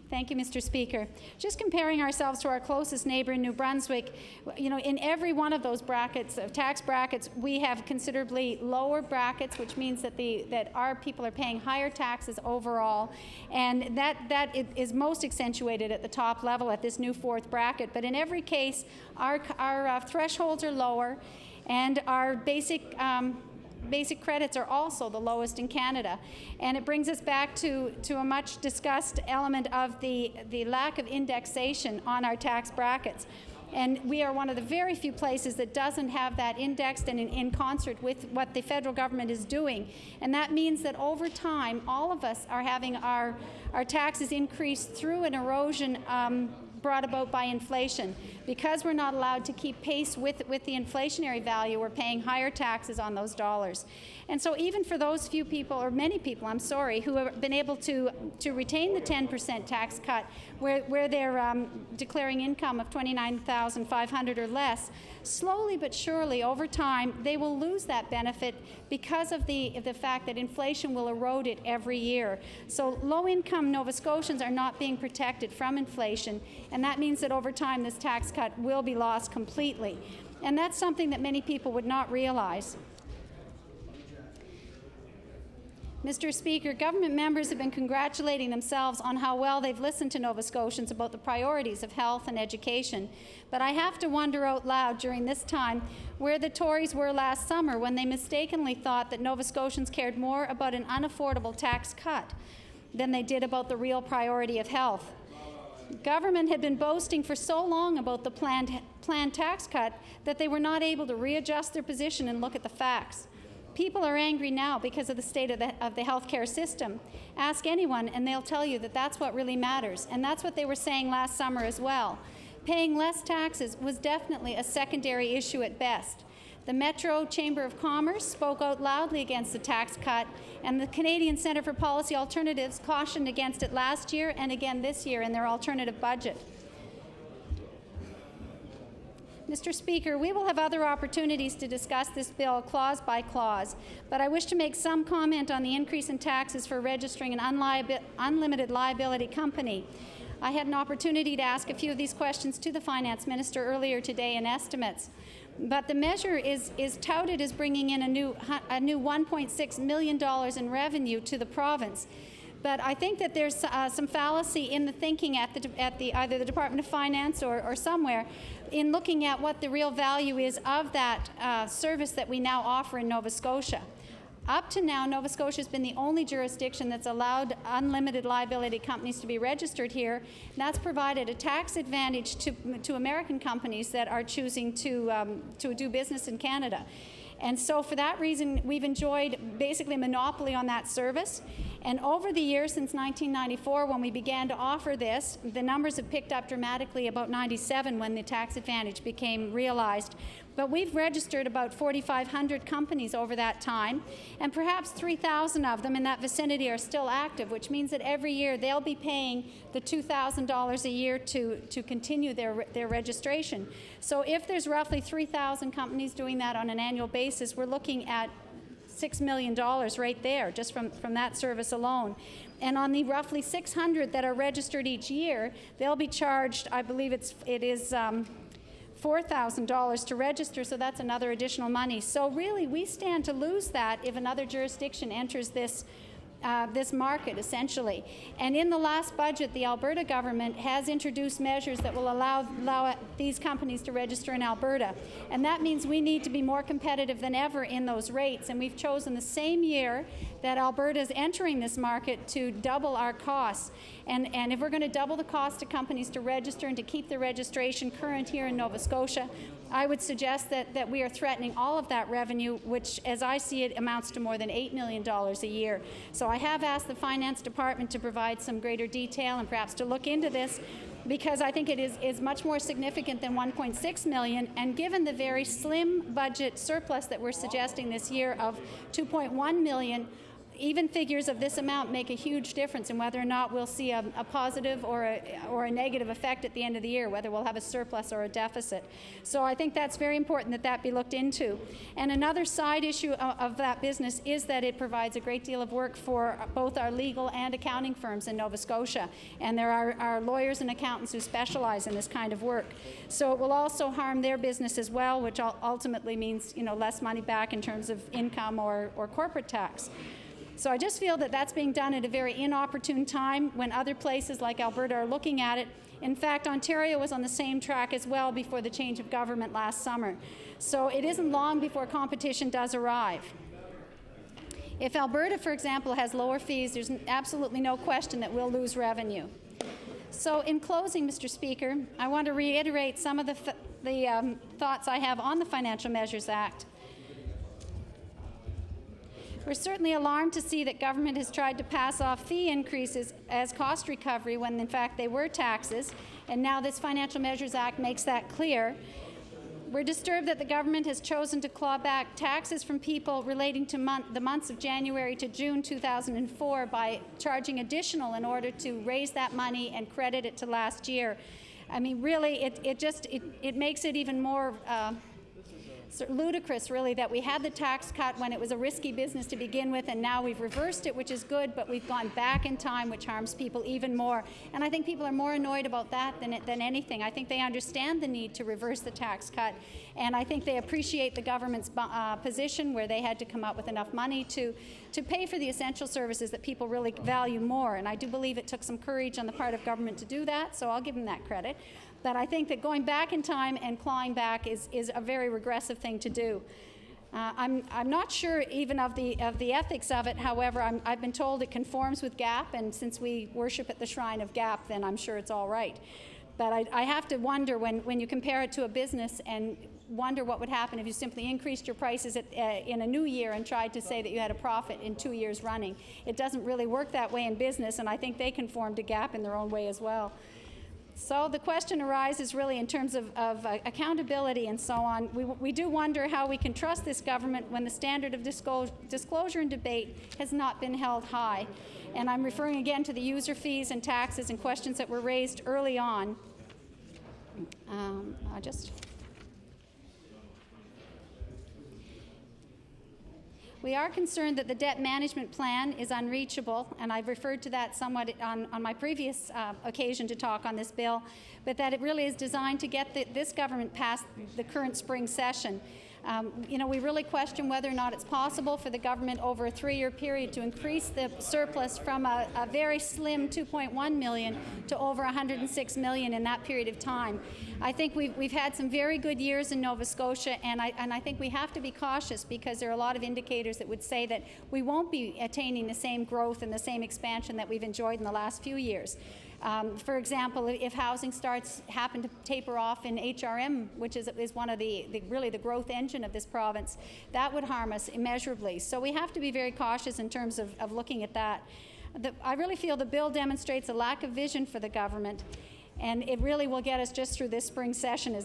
Thank you, Mr. Speaker. Just comparing ourselves to our closest neighbor in New Brunswick, in every one of those brackets, tax brackets, we have considerably lower brackets, which means that our people are paying higher taxes overall, and that is most accentuated at the top level at this new fourth bracket. But in every case, our thresholds are lower, and our basic credits are also the lowest in Canada. And it brings us back to a much discussed element of the lack of indexation on our tax brackets. And we are one of the very few places that doesn't have that indexed and in concert with what the federal government is doing. And that means that over time, all of us are having our taxes increase through an erosion brought about by inflation. Because we're not allowed to keep pace with the inflationary value, we're paying higher taxes on those dollars. And so even for those few people, or many people, I'm sorry, who have been able to retain the 10% tax cut, where they're declaring income of $29,500 or less, slowly but surely over time, they will lose that benefit because of the fact that inflation will erode it every year. So low-income Nova Scotians are not being protected from inflation, and that means that over time this tax cut will be lost completely. And that's something that many people would not realize. Mr. Speaker, government members have been congratulating themselves on how well they've listened to Nova Scotians about the priorities of health and education. But I have to wonder out loud during this time where the Tories were last summer when they mistakenly thought that Nova Scotians cared more about an unaffordable tax cut than they did about the real priority of health. Government had been boasting for so long about the planned tax cut that they were not able to readjust their position and look at the facts. People are angry now because of the state of the healthcare system. Ask anyone and they'll tell you that that's what really matters, and that's what they were saying last summer as well. Paying less taxes was definitely a secondary issue at best. The Metro Chamber of Commerce spoke out loudly against the tax cut, and the Canadian Centre for Policy Alternatives cautioned against it last year and again this year in their alternative budget. Mr. Speaker, we will have other opportunities to discuss this bill clause by clause, but I wish to make some comment on the increase in taxes for registering an unlimited liability company. I had an opportunity to ask a few of these questions to the Finance Minister earlier today in estimates. But the measure is touted as bringing in a new $1.6 million in revenue to the province. But I think that there's some fallacy in the thinking at either the Department of Finance or somewhere in looking at what the real value is of that service that we now offer in Nova Scotia. Up to now, Nova Scotia has been the only jurisdiction that's allowed unlimited liability companies to be registered here. And that's provided a tax advantage to American companies that are choosing to do business in Canada. And so for that reason, we've enjoyed basically a monopoly on that service. And over the years, since 1994, when we began to offer this, the numbers have picked up dramatically about 97 when the tax advantage became realized. But we've registered about 4,500 companies over that time, and perhaps 3,000 of them in that vicinity are still active, which means that every year they'll be paying the $2,000 a year to continue their registration. So if there's roughly 3,000 companies doing that on an annual basis, we're looking at $6 million right there, just from that service alone. And on the roughly 600 that are registered each year, they'll be charged, I believe it is $4,000 to register, so that's another additional money. So really, we stand to lose that if another jurisdiction enters this market, essentially. And in the last budget, the Alberta government has introduced measures that will allow these companies to register in Alberta. And that means we need to be more competitive than ever in those rates. And we've chosen the same year that Alberta is entering this market to double our costs. And if we're going to double the cost to companies to register and to keep the registration current here in Nova Scotia, I would suggest that we are threatening all of that revenue, which, as I see it, amounts to more than $8 million a year. So I have asked the Finance Department to provide some greater detail and perhaps to look into this, because I think it is much more significant than $1.6 million, and given the very slim budget surplus that we're suggesting this year of $2.1 million, even figures of this amount make a huge difference in whether or not we'll see a positive or a negative effect at the end of the year, whether we'll have a surplus or a deficit. So I think that's very important that be looked into. And another side issue of that business is that it provides a great deal of work for both our legal and accounting firms in Nova Scotia. And there are lawyers and accountants who specialize in this kind of work. So it will also harm their business as well, which ultimately means, less money back in terms of income or corporate tax. So I just feel that that's being done at a very inopportune time when other places like Alberta are looking at it. In fact, Ontario was on the same track as well before the change of government last summer. So it isn't long before competition does arrive. If Alberta, for example, has lower fees, there's absolutely no question that we'll lose revenue. So in closing, Mr. Speaker, I want to reiterate some of the thoughts I have on the Financial Measures Act. We're certainly alarmed to see that government has tried to pass off fee increases as cost recovery when in fact they were taxes, and now this Financial Measures Act makes that clear. We're disturbed that the government has chosen to claw back taxes from people relating to the months of January to June 2004 by charging additional in order to raise that money and credit it to last year. I mean, really, it makes it even more ludicrous, really, that we had the tax cut when it was a risky business to begin with, and now we've reversed it, which is good, but we've gone back in time, which harms people even more. And I think people are more annoyed about that than anything. I think they understand the need to reverse the tax cut, and I think they appreciate the government's position where they had to come up with enough money to pay for the essential services that people really value more. And I do believe it took some courage on the part of government to do that, so I'll give them that credit. But I think that going back in time and clawing back is a very regressive thing to do. I'm not sure even of the ethics of it. However, I've been told it conforms with GAAP, and since we worship at the shrine of GAAP, then I'm sure it's all right. But I have to wonder when you compare it to a business and wonder what would happen if you simply increased your prices in a new year and tried to say that you had a profit in 2 years running. It doesn't really work that way in business, and I think they conform to GAAP in their own way as well. So the question arises really in terms of accountability and so on. We do wonder how we can trust this government when the standard of disclosure and debate has not been held high. And I'm referring again to the user fees and taxes and questions that were raised early on. We are concerned that the debt management plan is unreachable, and I've referred to that somewhat on my previous occasion to talk on this bill, but that it really is designed to get this government past the current spring session. We really question whether or not it's possible for the government over a 3-year period to increase the surplus from a very slim $2.1 million to over $106 million in that period of time. I think we've had some very good years in Nova Scotia, and I think we have to be cautious because there are a lot of indicators that would say that we won't be attaining the same growth and the same expansion that we've enjoyed in the last few years. For example, if housing starts happen to taper off in HRM, which is one of really the growth engine of this province, that would harm us immeasurably. So we have to be very cautious in terms of looking at that. I really feel the bill demonstrates a lack of vision for the government. And it really will get us just through this spring session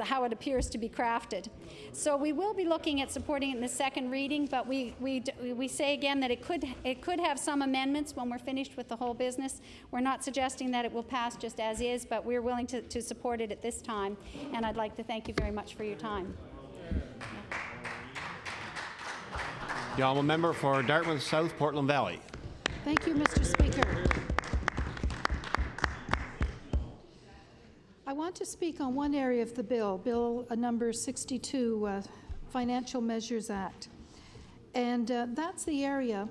how it appears to be crafted. So we will be looking at supporting it in the second reading, but we say again that it could have some amendments when we're finished with the whole business. We're not suggesting that it will pass just as is, but we're willing to support it at this time. And I'd like to thank you very much for your time. The honourable member for Dartmouth South, Portland Valley. Thank you, Mr. Speaker. I want to speak on one area of the bill, Bill number 62, Financial Measures Act. And that's the area,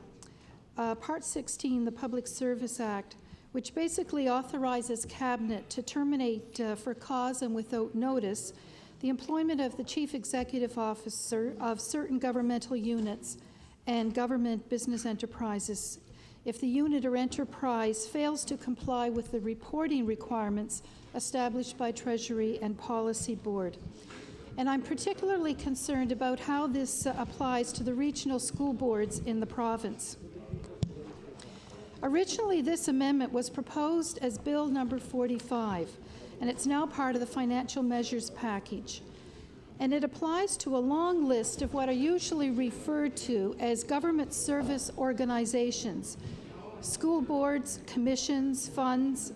Part 16, the Public Service Act, which basically authorizes Cabinet to terminate for cause and without notice the employment of the Chief Executive Officer of certain governmental units and government business enterprises if the unit or enterprise fails to comply with the reporting requirements established by Treasury and Policy Board. And I'm particularly concerned about how this applies to the regional school boards in the province. Originally, this amendment was proposed as Bill number 45, and it's now part of the financial measures package. And it applies to a long list of what are usually referred to as government service organizations, school boards, commissions, funds,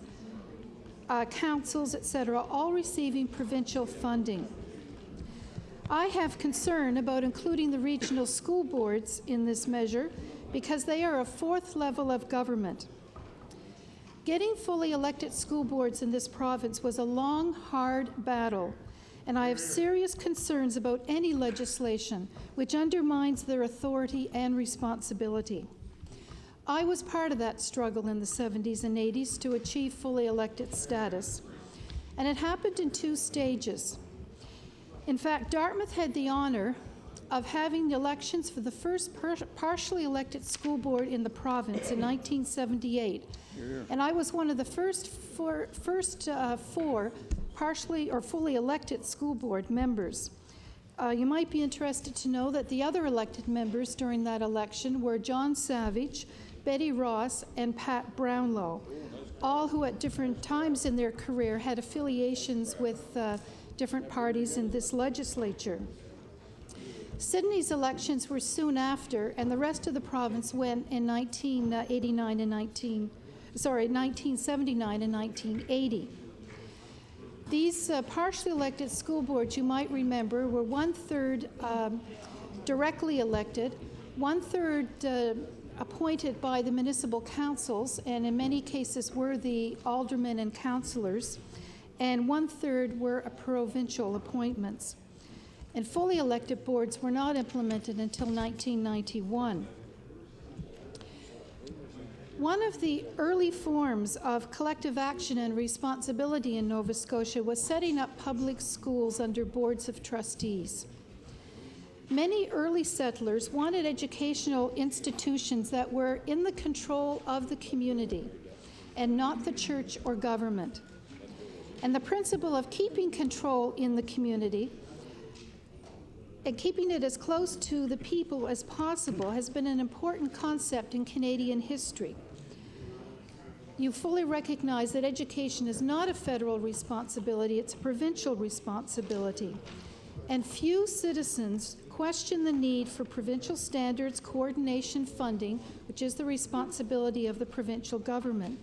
councils, etc., all receiving provincial funding. I have concern about including the regional school boards in this measure because they are a fourth level of government. Getting fully elected school boards in this province was a long, hard battle, and I have serious concerns about any legislation which undermines their authority and responsibility. I was part of that struggle in the 70s and 80s to achieve fully elected status, and it happened in two stages. In fact, Dartmouth had the honor of having the elections for the first partially elected school board in the province in 1978, and I was one of the first four partially or fully elected school board members. You might be interested to know that the other elected members during that election were John Savage, Betty Ross, and Pat Brownlow, all who at different times in their career had affiliations with different parties in this legislature. Sydney's elections were soon after, and the rest of the province went in 1979 and 1980. These partially elected school boards, you might remember, were 1/3 directly elected, 1/3 appointed by the municipal councils, and in many cases were the aldermen and councillors, and 1/3 were provincial appointments. And fully elected boards were not implemented until 1991. One of the early forms of collective action and responsibility in Nova Scotia was setting up public schools under boards of trustees. Many early settlers wanted educational institutions that were in the control of the community and not the church or government. And the principle of keeping control in the community and keeping it as close to the people as possible has been an important concept in Canadian history. You fully recognize that education is not a federal responsibility, it's a provincial responsibility. And few citizens question the need for provincial standards, coordination, funding, which is the responsibility of the provincial government.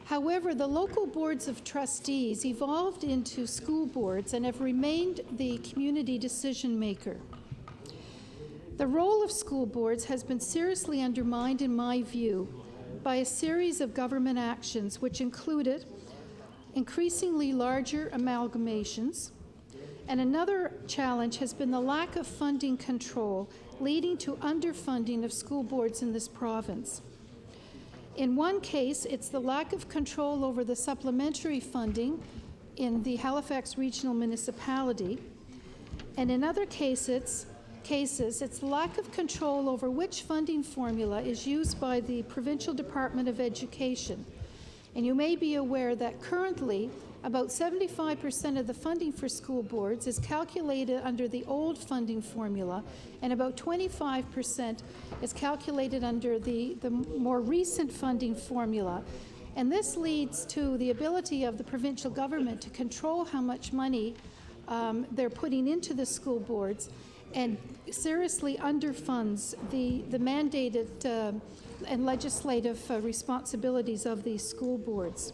However, the local boards of trustees evolved into school boards and have remained the community decision maker. The role of school boards has been seriously undermined, in my view, by a series of government actions which included increasingly larger amalgamations, and another challenge has been the lack of funding control, leading to underfunding of school boards in this province. In one case, it's the lack of control over the supplementary funding in the Halifax Regional Municipality, and in other cases, it's the lack of control over which funding formula is used by the Provincial Department of Education. And you may be aware that currently about 75% of the funding for school boards is calculated under the old funding formula, and about 25% is calculated under the more recent funding formula. And this leads to the ability of the provincial government to control how much money they're putting into the school boards, and seriously underfunds the mandated and legislative responsibilities of these school boards.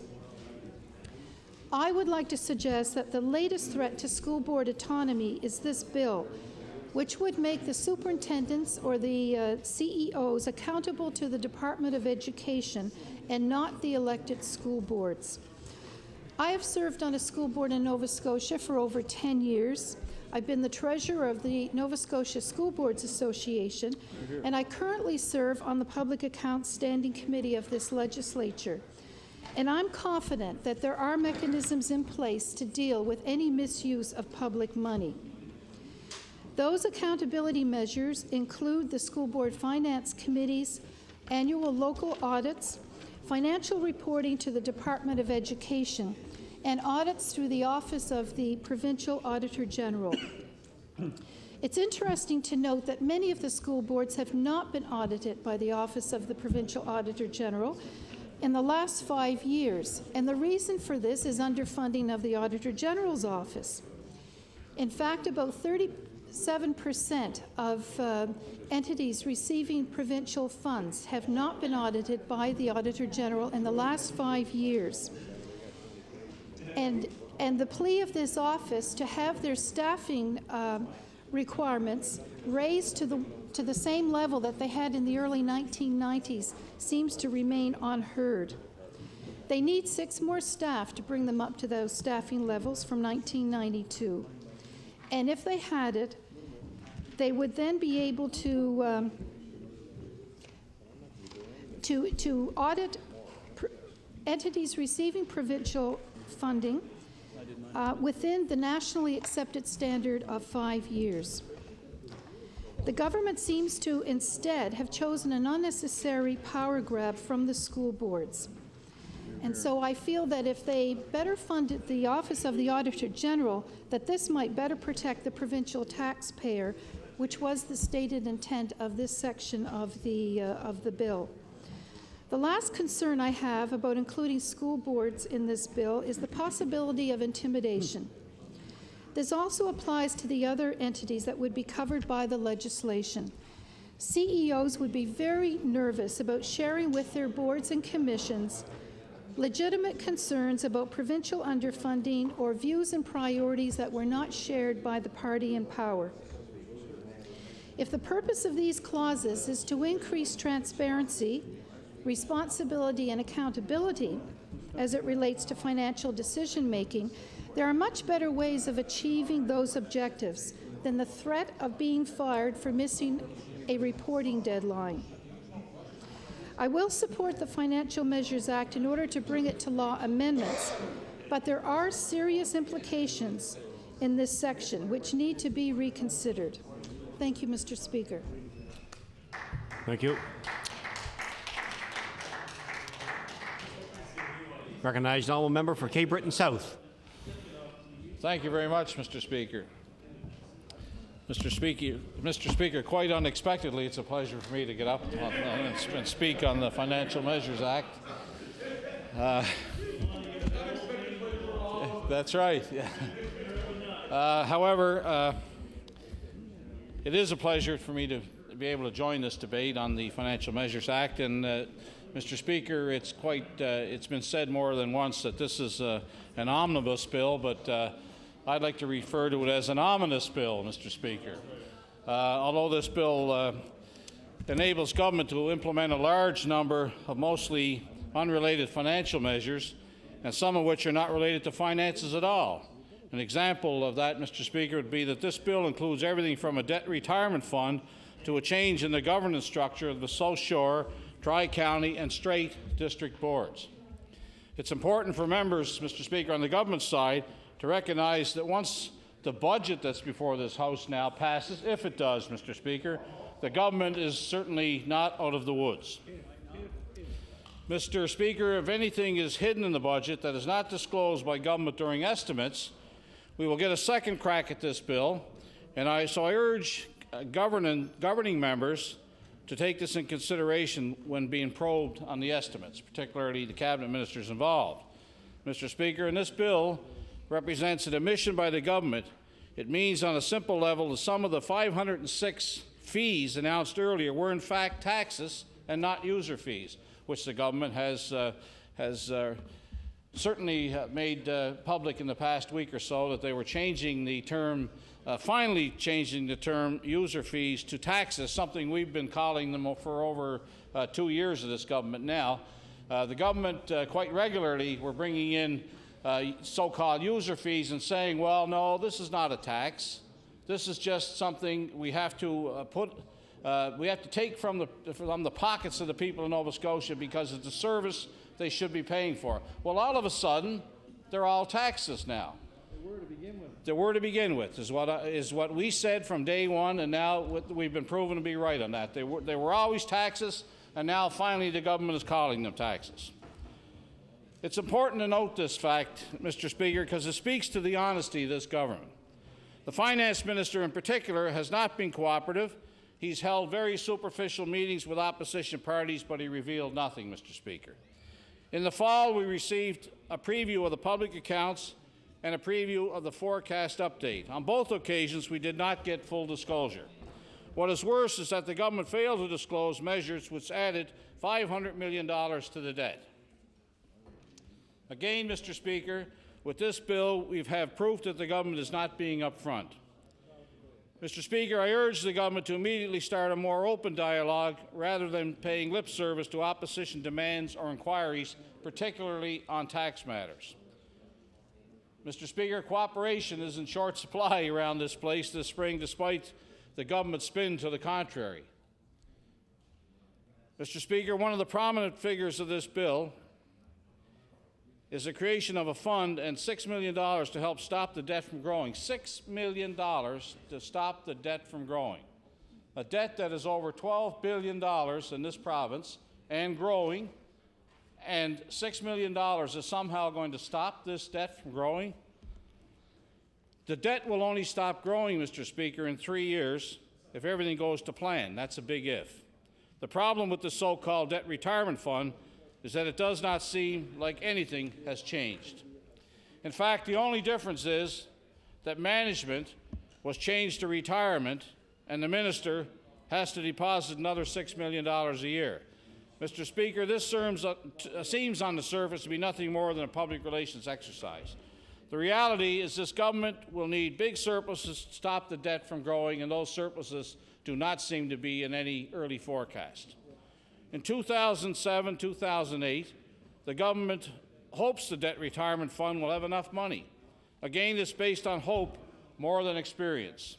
I would like to suggest that the latest threat to school board autonomy is this bill, which would make the superintendents or the CEOs accountable to the Department of Education and not the elected school boards. I have served on a school board in Nova Scotia for over 10 years. I've been the treasurer of the Nova Scotia School Boards Association, and I currently serve on the Public Accounts Standing Committee of this legislature. And I'm confident that there are mechanisms in place to deal with any misuse of public money. Those accountability measures include the School Board Finance Committee's annual local audits, financial reporting to the Department of Education, and audits through the Office of the Provincial Auditor General. It's interesting to note that many of the school boards have not been audited by the Office of the Provincial Auditor General in the last 5 years, and the reason for this is underfunding of the Auditor General's office. In fact, about 37% of entities receiving provincial funds have not been audited by the Auditor General in the last 5 years. And the plea of this office to have their staffing requirements raised to the same level that they had in the early 1990s seems to remain unheard. They need 6 more staff to bring them up to those staffing levels from 1992. And if they had it, they would then be able to audit entities receiving provincial funding within the nationally accepted standard of 5 years. The government seems to instead have chosen an unnecessary power grab from the school boards. And so I feel that if they better funded the Office of the Auditor General, that this might better protect the provincial taxpayer, which was the stated intent of this section of the bill. The last concern I have about including school boards in this bill is the possibility of intimidation. This also applies to the other entities that would be covered by the legislation. CEOs would be very nervous about sharing with their boards and commissions legitimate concerns about provincial underfunding or views and priorities that were not shared by the party in power. If the purpose of these clauses is to increase transparency, responsibility, and accountability as it relates to financial decision-making, there are much better ways of achieving those objectives than the threat of being fired for missing a reporting deadline. I will support the Financial Measures Act in order to bring it to law amendments, but there are serious implications in this section which need to be reconsidered. Thank you, Mr. Speaker. Thank you. Recognized honourable member for Cape Breton South. Thank you very much, Mr. Speaker. Mr. Speaker, quite unexpectedly, it's a pleasure for me to get up and speak on the Financial Measures Act. That's right. However, it is a pleasure for me to be able to join this debate on the Financial Measures Act. And Mr. Speaker, it's been said more than once that this is an omnibus bill, but I'd like to refer to it as an ominous bill, Mr. Speaker. Although this bill enables government to implement a large number of mostly unrelated financial measures, and some of which are not related to finances at all. An example of that, Mr. Speaker, would be that this bill includes everything from a debt retirement fund to a change in the governance structure of the South Shore, Tri-County, and Strait District boards. It's important for members, Mr. Speaker, on the government side to recognize that once the budget that's before this House now passes, if it does, Mr. Speaker, the government is certainly not out of the woods. Mr. Speaker, if anything is hidden in the budget that is not disclosed by government during estimates, we will get a second crack at this bill, and so I urge governing members to take this in consideration when being probed on the estimates, particularly the cabinet ministers involved. Mr. Speaker, and this bill represents an admission by the government. It means on a simple level that some of the 506 fees announced earlier were in fact taxes and not user fees, which the government has certainly made public in the past week or so, that they were changing the term, finally changing the term user fees to taxes, something we've been calling them for over 2 years of this government now. The government quite regularly were bringing in so-called user fees and saying, well, no, this is not a tax. This is just something we have to take from the pockets of the people of Nova Scotia because it's a service they should be paying for. Well, all of a sudden, they're all taxes now. They were to begin with. They were to begin with is what we said from day one, and now we've been proven to be right on that. They were always taxes, and now finally the government is calling them taxes. It's important to note this fact, Mr. Speaker, because it speaks to the honesty of this government. The finance minister in particular has not been cooperative. He's held very superficial meetings with opposition parties, but he revealed nothing, Mr. Speaker. In the fall, we received a preview of the public accounts and a preview of the forecast update. On both occasions, we did not get full disclosure. What is worse is that the government failed to disclose measures which added $500 million to the debt. Again, Mr. Speaker, with this bill, we have proof that the government is not being upfront. Mr. Speaker, I urge the government to immediately start a more open dialogue rather than paying lip service to opposition demands or inquiries, particularly on tax matters. Mr. Speaker, cooperation is in short supply around this place this spring, despite the government's spin to the contrary. Mr. Speaker, one of the prominent figures of this bill is the creation of a fund and $6 million to help stop the debt from growing. $6 million to stop the debt from growing. A debt that is over $12 billion in this province and growing, and $6 million is somehow going to stop this debt from growing. The debt will only stop growing, Mr. Speaker, in 3 years if everything goes to plan. That's a big if. The problem with the so-called debt retirement fund is that it does not seem like anything has changed. In fact, the only difference is that management was changed to retirement and the minister has to deposit another $6 million a year. Mr. Speaker, this seems on the surface to be nothing more than a public relations exercise. The reality is this government will need big surpluses to stop the debt from growing, and those surpluses do not seem to be in any early forecast. In 2007, 2008, the government hopes the debt retirement fund will have enough money. Again, it's based on hope more than experience.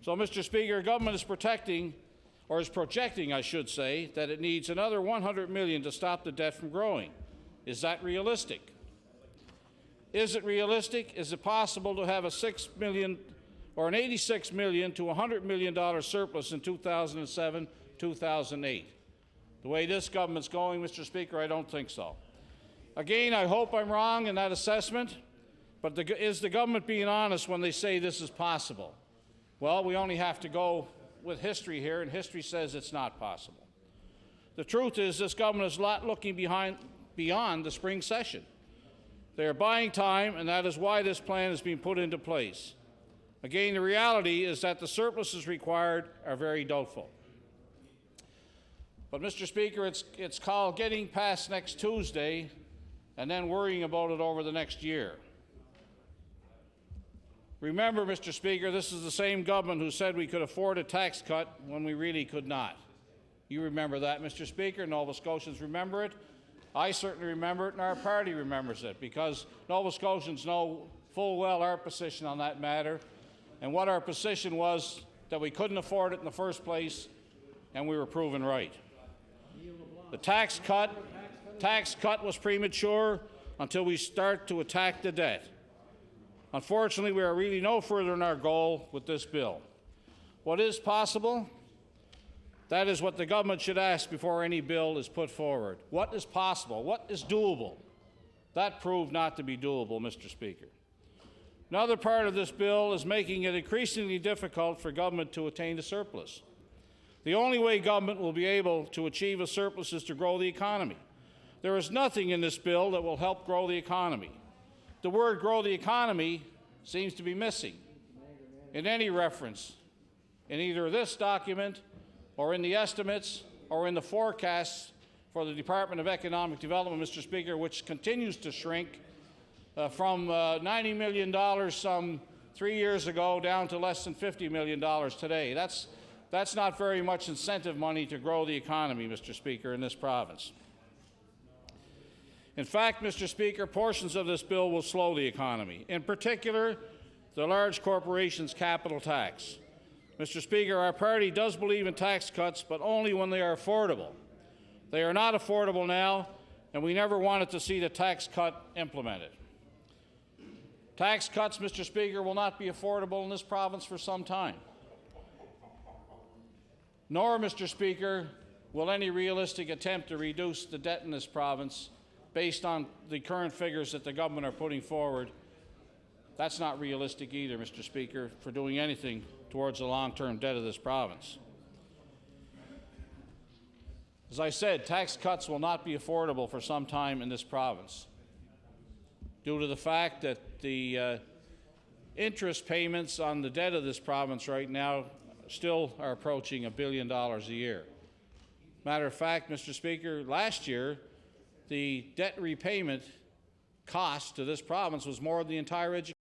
So, Mr. Speaker, government is projecting, I should say, that it needs another $100 million to stop the debt from growing. Is that realistic? Is it realistic? Is it possible to have a $6 million or an $86 million to $100 million surplus in 2007, 2008? The way this government's going, Mr. Speaker, I don't think so. Again, I hope I'm wrong in that assessment, but is the government being honest when they say this is possible? Well, we only have to go with history here, and history says it's not possible. The truth is this government is not looking beyond the spring session. They are buying time, and that is why this plan is being put into place. Again, the reality is that the surpluses required are very doubtful. But, Mr. Speaker, it's called getting past next Tuesday and then worrying about it over the next year. Remember, Mr. Speaker, this is the same government who said we could afford a tax cut when we really could not. You remember that, Mr. Speaker. Nova Scotians remember it. I certainly remember it, and our party remembers it, because Nova Scotians know full well our position on that matter, and what our position was, that we couldn't afford it in the first place, and we were proven right. The tax cut was premature until we start to attack the debt. Unfortunately, we are really no further in our goal with this bill. What is possible? That is what the government should ask before any bill is put forward. What is possible? What is doable? That proved not to be doable, Mr. Speaker. Another part of this bill is making it increasingly difficult for government to attain a surplus. The only way government will be able to achieve a surplus is to grow the economy. There is nothing in this bill that will help grow the economy. The word grow the economy seems to be missing in any reference in either this document or in the estimates or in the forecasts for the Department of Economic Development, Mr. Speaker, which continues to shrink from $90 million some 3 years ago down to less than $50 million today. That's not very much incentive money to grow the economy, Mr. Speaker, in this province. In fact, Mr. Speaker, portions of this bill will slow the economy, in particular, the large corporations' capital tax. Mr. Speaker, our party does believe in tax cuts, but only when they are affordable. They are not affordable now, and we never wanted to see the tax cut implemented. Tax cuts, Mr. Speaker, will not be affordable in this province for some time. Nor, Mr. Speaker, will any realistic attempt to reduce the debt in this province based on the current figures that the government are putting forward. That's not realistic either, Mr. Speaker, for doing anything towards the long-term debt of this province. As I said, tax cuts will not be affordable for some time in this province due to the fact that the interest payments on the debt of this province right now still are approaching $1 billion a year. Matter of fact, Mr. Speaker, last year, the debt repayment cost to this province was more than the entire education